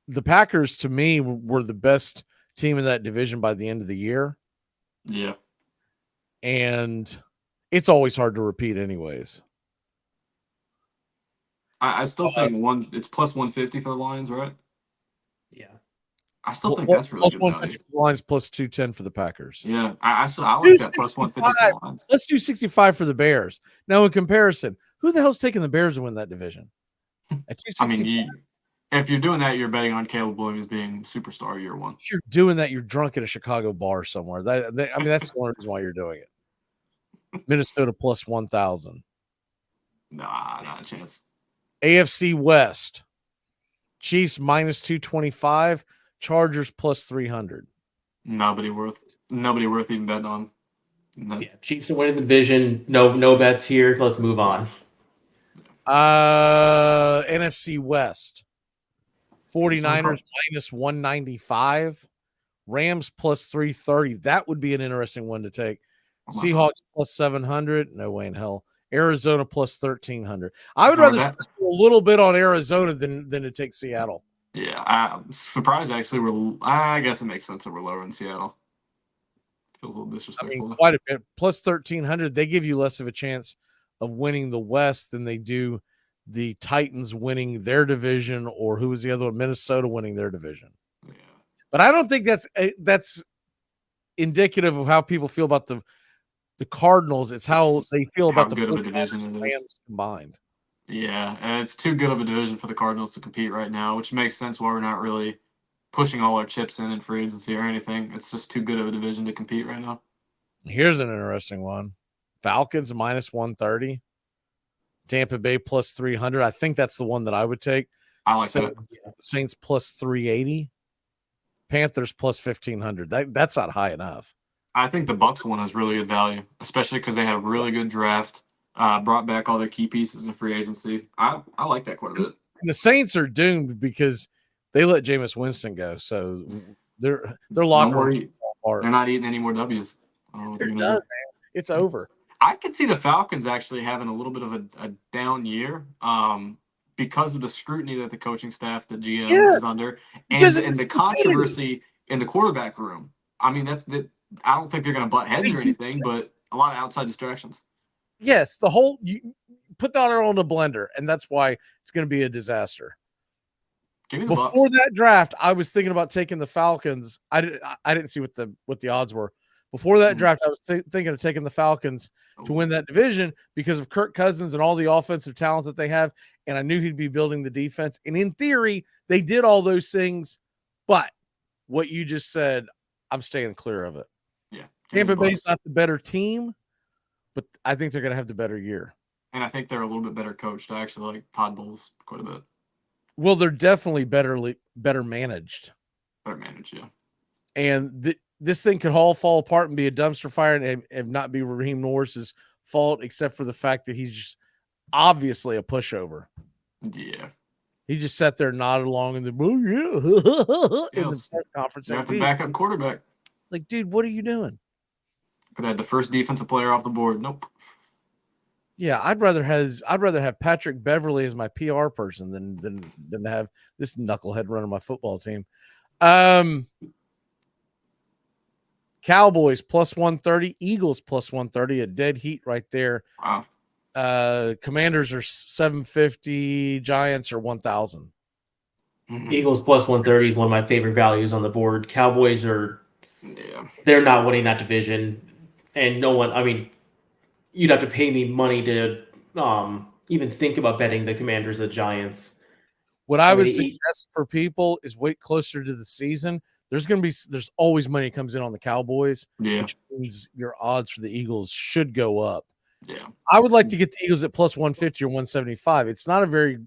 The Packers, to me, were the best team in that division by the end of the year. Yeah. And it's always hard to repeat anyways. I still think it's plus 150 for the Lions, right? Yeah. I still think that's really good 150 for the Lions, plus 210 for the Packers. Yeah. I like that plus 150 for the Lions. Let's do 65 for the Bears. Now, in comparison, who the hell's taking the Bears to win that division? At 265? I mean, if you're doing that, you're betting on Caleb Williams being superstar year one. If you're doing that, you're drunk at a Chicago bar somewhere. That's the only reason why you're doing it. Minnesota plus 1,000. Nah, not a chance. AFC West. Chiefs minus 225. Chargers plus 300. Nobody worth even betting on. No. Yeah, Chiefs are winning the division. No bets here. Let's move on. NFC West. 49ers minus 195. Rams plus 330. That would be an interesting one to take. Seahawks plus 700. No way in hell. Arizona plus 1,300. I would rather spend a little bit on Arizona than to take Seattle. Yeah, I'm surprised actually. I guess it makes sense that we're lower in Seattle. Feels a little disrespectful. I mean, quite a bit. Plus 1,300. They give you less of a chance of winning the West than they do the Titans winning their division, or who was the other one? Minnesota winning their division. Yeah. But I don't think that's indicative of how people feel about the Cardinals. It's how they feel how about the good of a 49ers division and it is. Rams combined. Yeah, and it's too good of a division for the Cardinals to compete right now, which makes sense why we're not really pushing all our chips in free agency or anything. It's just too good of a division to compete right now. Here's an interesting one. Falcons minus 130. Tampa Bay plus 300. I think that's the one that I would take. I like that. Saints plus 380. Panthers plus 1500. That's not high enough. I think the Bucks one has really good value, especially because they had a really good draft, brought back all their key pieces in free agency. I like that quite a bit. The Saints are doomed because they let Jameis Winston go, so they're locker room apart. They're not eating any more W's. I don't know what They're they're done, gonna do. man. It's over. I could see the Falcons actually having a little bit of a down year because of the scrutiny that the coaching staff, the GM is under, and the controversy in the quarterback room. I mean, that I don't think they're going to butt heads or anything, but a lot of outside distractions. Yes, you put that on the blender, and that's why it's going to be a disaster. Give me the Before Bucks. that draft, I was thinking about taking the Falcons. I didn't see what the odds were. Before that draft, I was thinking of taking the Falcons to win that division because of Kirk Cousins and all the offensive talent that they have, and I knew he'd be building the defense. And in theory, they did all those things, but what you just said, I'm staying clear of it. Yeah, Tampa Bay's not the better team, but I think they're going to have the better year. And I think they're a little bit better coached. I actually like Todd Bowles quite a bit. Well, they're definitely better managed. Better managed, yeah. And this thing could all fall apart and be a dumpster fire and not be Raheem Morris's fault, except for the fact that he's just obviously a pushover. Yeah. He just sat there, nodded along in the press conference. You have to back up quarterback. Like, dude, what are you doing? Could have had the first defensive player off the board. Nope. Yeah, I'd rather have Patrick Beverly as my PR person than have this knucklehead running my football team. Cowboys plus 130, Eagles plus 130, a dead heat right there. Wow. Commanders are 750, Giants are 1,000. Eagles plus 130 is one of my favorite values on the board. Cowboys they're not winning that division, and no one. I mean, you'd have to pay me money to even think about betting the Commanders or the Giants. What I would suggest for people is wait closer to the season. There's always money comes in on the Cowboys, which means your odds for the Eagles should go up. Yeah. I would like to get the Eagles at plus 150 or 175. It's not a very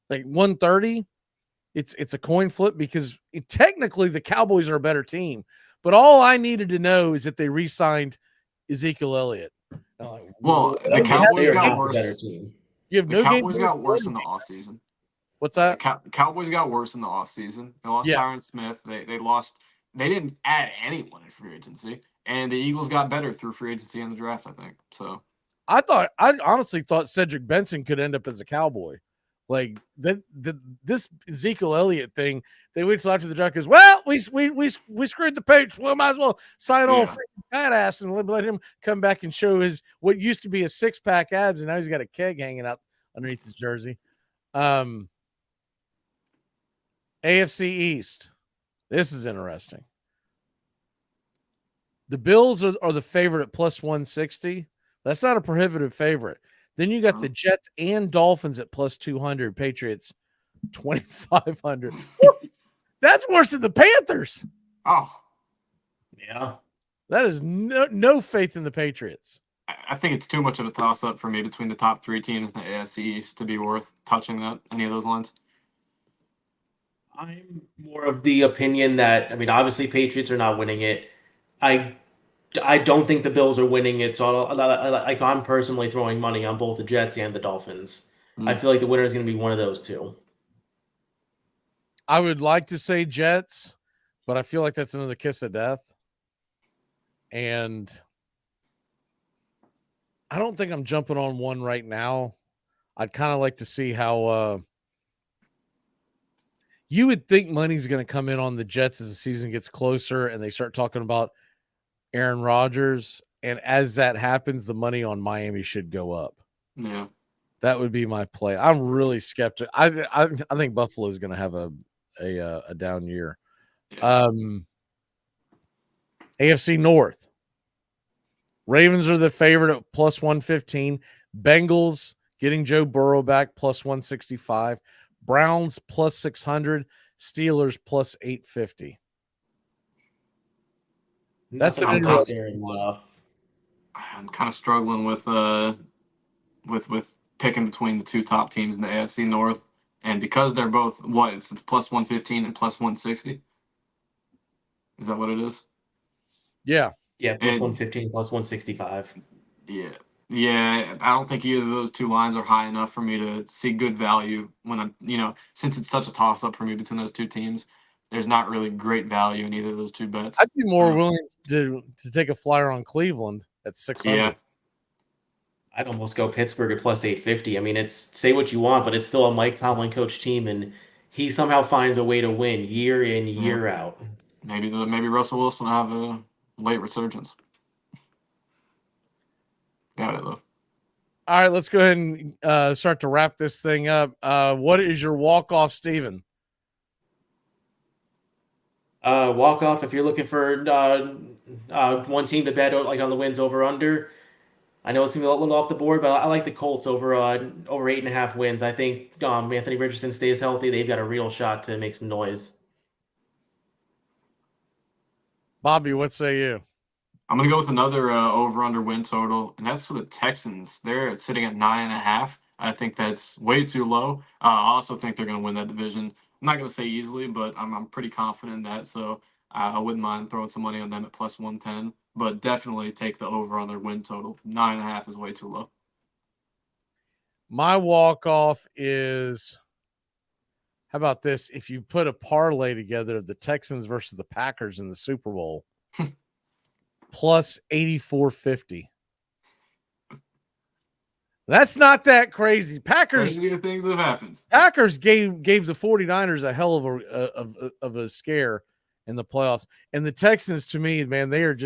130. It's a coin flip because technically the Cowboys are a better team. But all I needed to know is that they re-signed Ezekiel Elliott. Well, the Cowboys got worse. Better team. You have the Cowboys got worse in the offseason. What's that? Cowboys got worse in the offseason. They lost Tyron Smith. They lost. They didn't add anyone in free agency, and the Eagles got better through free agency and the draft. I think so. I honestly thought Cedric Benson could end up as a Cowboy. This Ezekiel Elliott thing, they wait till after the draft because, well, we screwed the Patriots. Well, might as well sign all freaking fat ass and let him come back and show his what used to be a 6-pack abs, and now he's got a keg hanging out underneath his jersey. AFC East. This is interesting. The Bills are the favorite at plus 160. That's not a prohibitive favorite. Then you got the Jets and Dolphins at plus 200. Patriots 2,500. That's worse than the Panthers. Oh, yeah. That is no faith in the Patriots. I think it's too much of a toss-up for me between the top three teams in the AFC East to be worth touching any of those lines. I'm more of the opinion that, I mean, obviously Patriots are not winning it. I don't think the Bills are winning it, so I'm personally throwing money on both the Jets and the Dolphins. I feel like the winner is going to be one of those two. I would like to say Jets, but I feel like that's another kiss of death. And I don't think I'm jumping on one right now. I'd kind of like to see how you would think money's going to come in on the Jets as the season gets closer and they start talking about Aaron Rodgers. And as that happens, the money on Miami should go up. Yeah. That would be my play. I'm really skeptical. I think Buffalo is going to have a down year. Yeah. AFC North. Ravens are the favorite at plus 115. Bengals getting Joe Burrow back plus 165. Browns plus 600. Steelers plus 850. That's an Nothing out interesting there one. enough. I'm kind of struggling with picking between the two top teams in the AFC North, and because they're both it's plus 115 and plus 160. Is that what it is? Yeah. Yeah, plus And 115, plus 165. yeah. I don't think either of those two lines are high enough for me to see good value when I'm, since it's such a toss up for me between those two teams. There's not really great value in either of those two bets. I'd be more willing to take a flyer on Cleveland at 600. Yeah. I'd almost go Pittsburgh at plus 850. I mean, it's say what you want, but it's still a Mike Tomlin coach team, and he somehow finds a way to win year in, year out. Maybe Russell Wilson will have a late resurgence. Got it though. All right, let's go ahead and start to wrap this thing up. What is your walk-off, Steven? Walk off if you're looking for one team to bet like on the wins over under. I know it's gonna be a little off the board, but I like the Colts over 8.5 wins. I think Anthony Richardson stays healthy. They've got a real shot to make some noise. Bobby, what say you? I'm going to go with another over-under win total, and that's for the Texans. They're sitting at 9.5. I think that's way too low. I also think they're going to win that division. I'm not going to say easily, but I'm pretty confident in that, so I wouldn't mind throwing some money on them at plus 110, but definitely take the over on their win total. 9.5 is way too low. My walk-off is, how about this? If you put a parlay together of the Texans versus the Packers in the Super Bowl, plus 84.50. That's not that crazy. Packers things have happened. Packers gave the 49ers a hell of a scare in the playoffs. And the Texans, to me, man, they've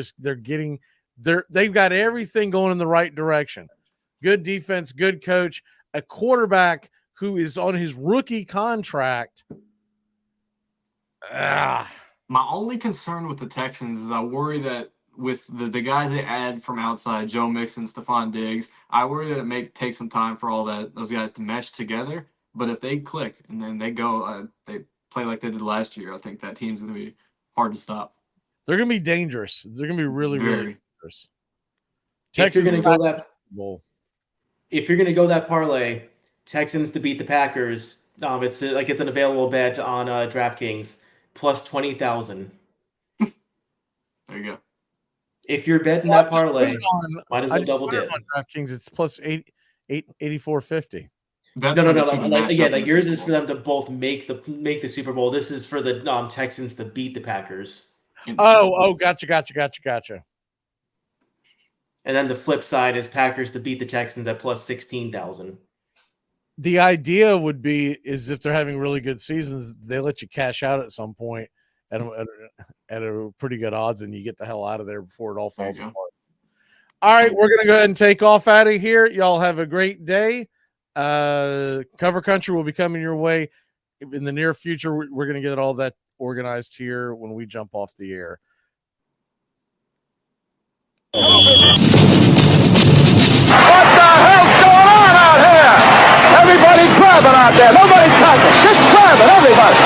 got everything going in the right direction. Good defense, good coach, a quarterback who is on his rookie contract. My only concern with the Texans is I worry that with the guys they add from outside, Joe Mixon, Stephon Diggs, I worry that it may take some time for those guys to mesh together. But if they click and then they go, they play like they did last year, I think that team's going to be hard to stop. They're going to be dangerous. They're going to be really dangerous. If you're going to go that parlay, Texans to beat the Packers, it's an available bet on DraftKings, plus 20,000. There you go. If you're betting that parlay, might as well double dip. On DraftKings, it's plus 84.50. No. Again, yours is for them to both make the Super Bowl. This is for the Texans to beat the Packers. Gotcha. And then the flip side is Packers to beat the Texans at plus 16,000. The idea would be is if they're having really good seasons, they let you cash out at some point at a pretty good odds, and you get the hell out of there before it all falls apart. All right, we're going to go ahead and take off out of here. Y'all have a great day. Cover Country will be coming your way in the near future. We're going to get all that organized here when we jump off the air. What the hell's going on out here? Everybody grabbing out there. Nobody touching. Just grabbing, everybody.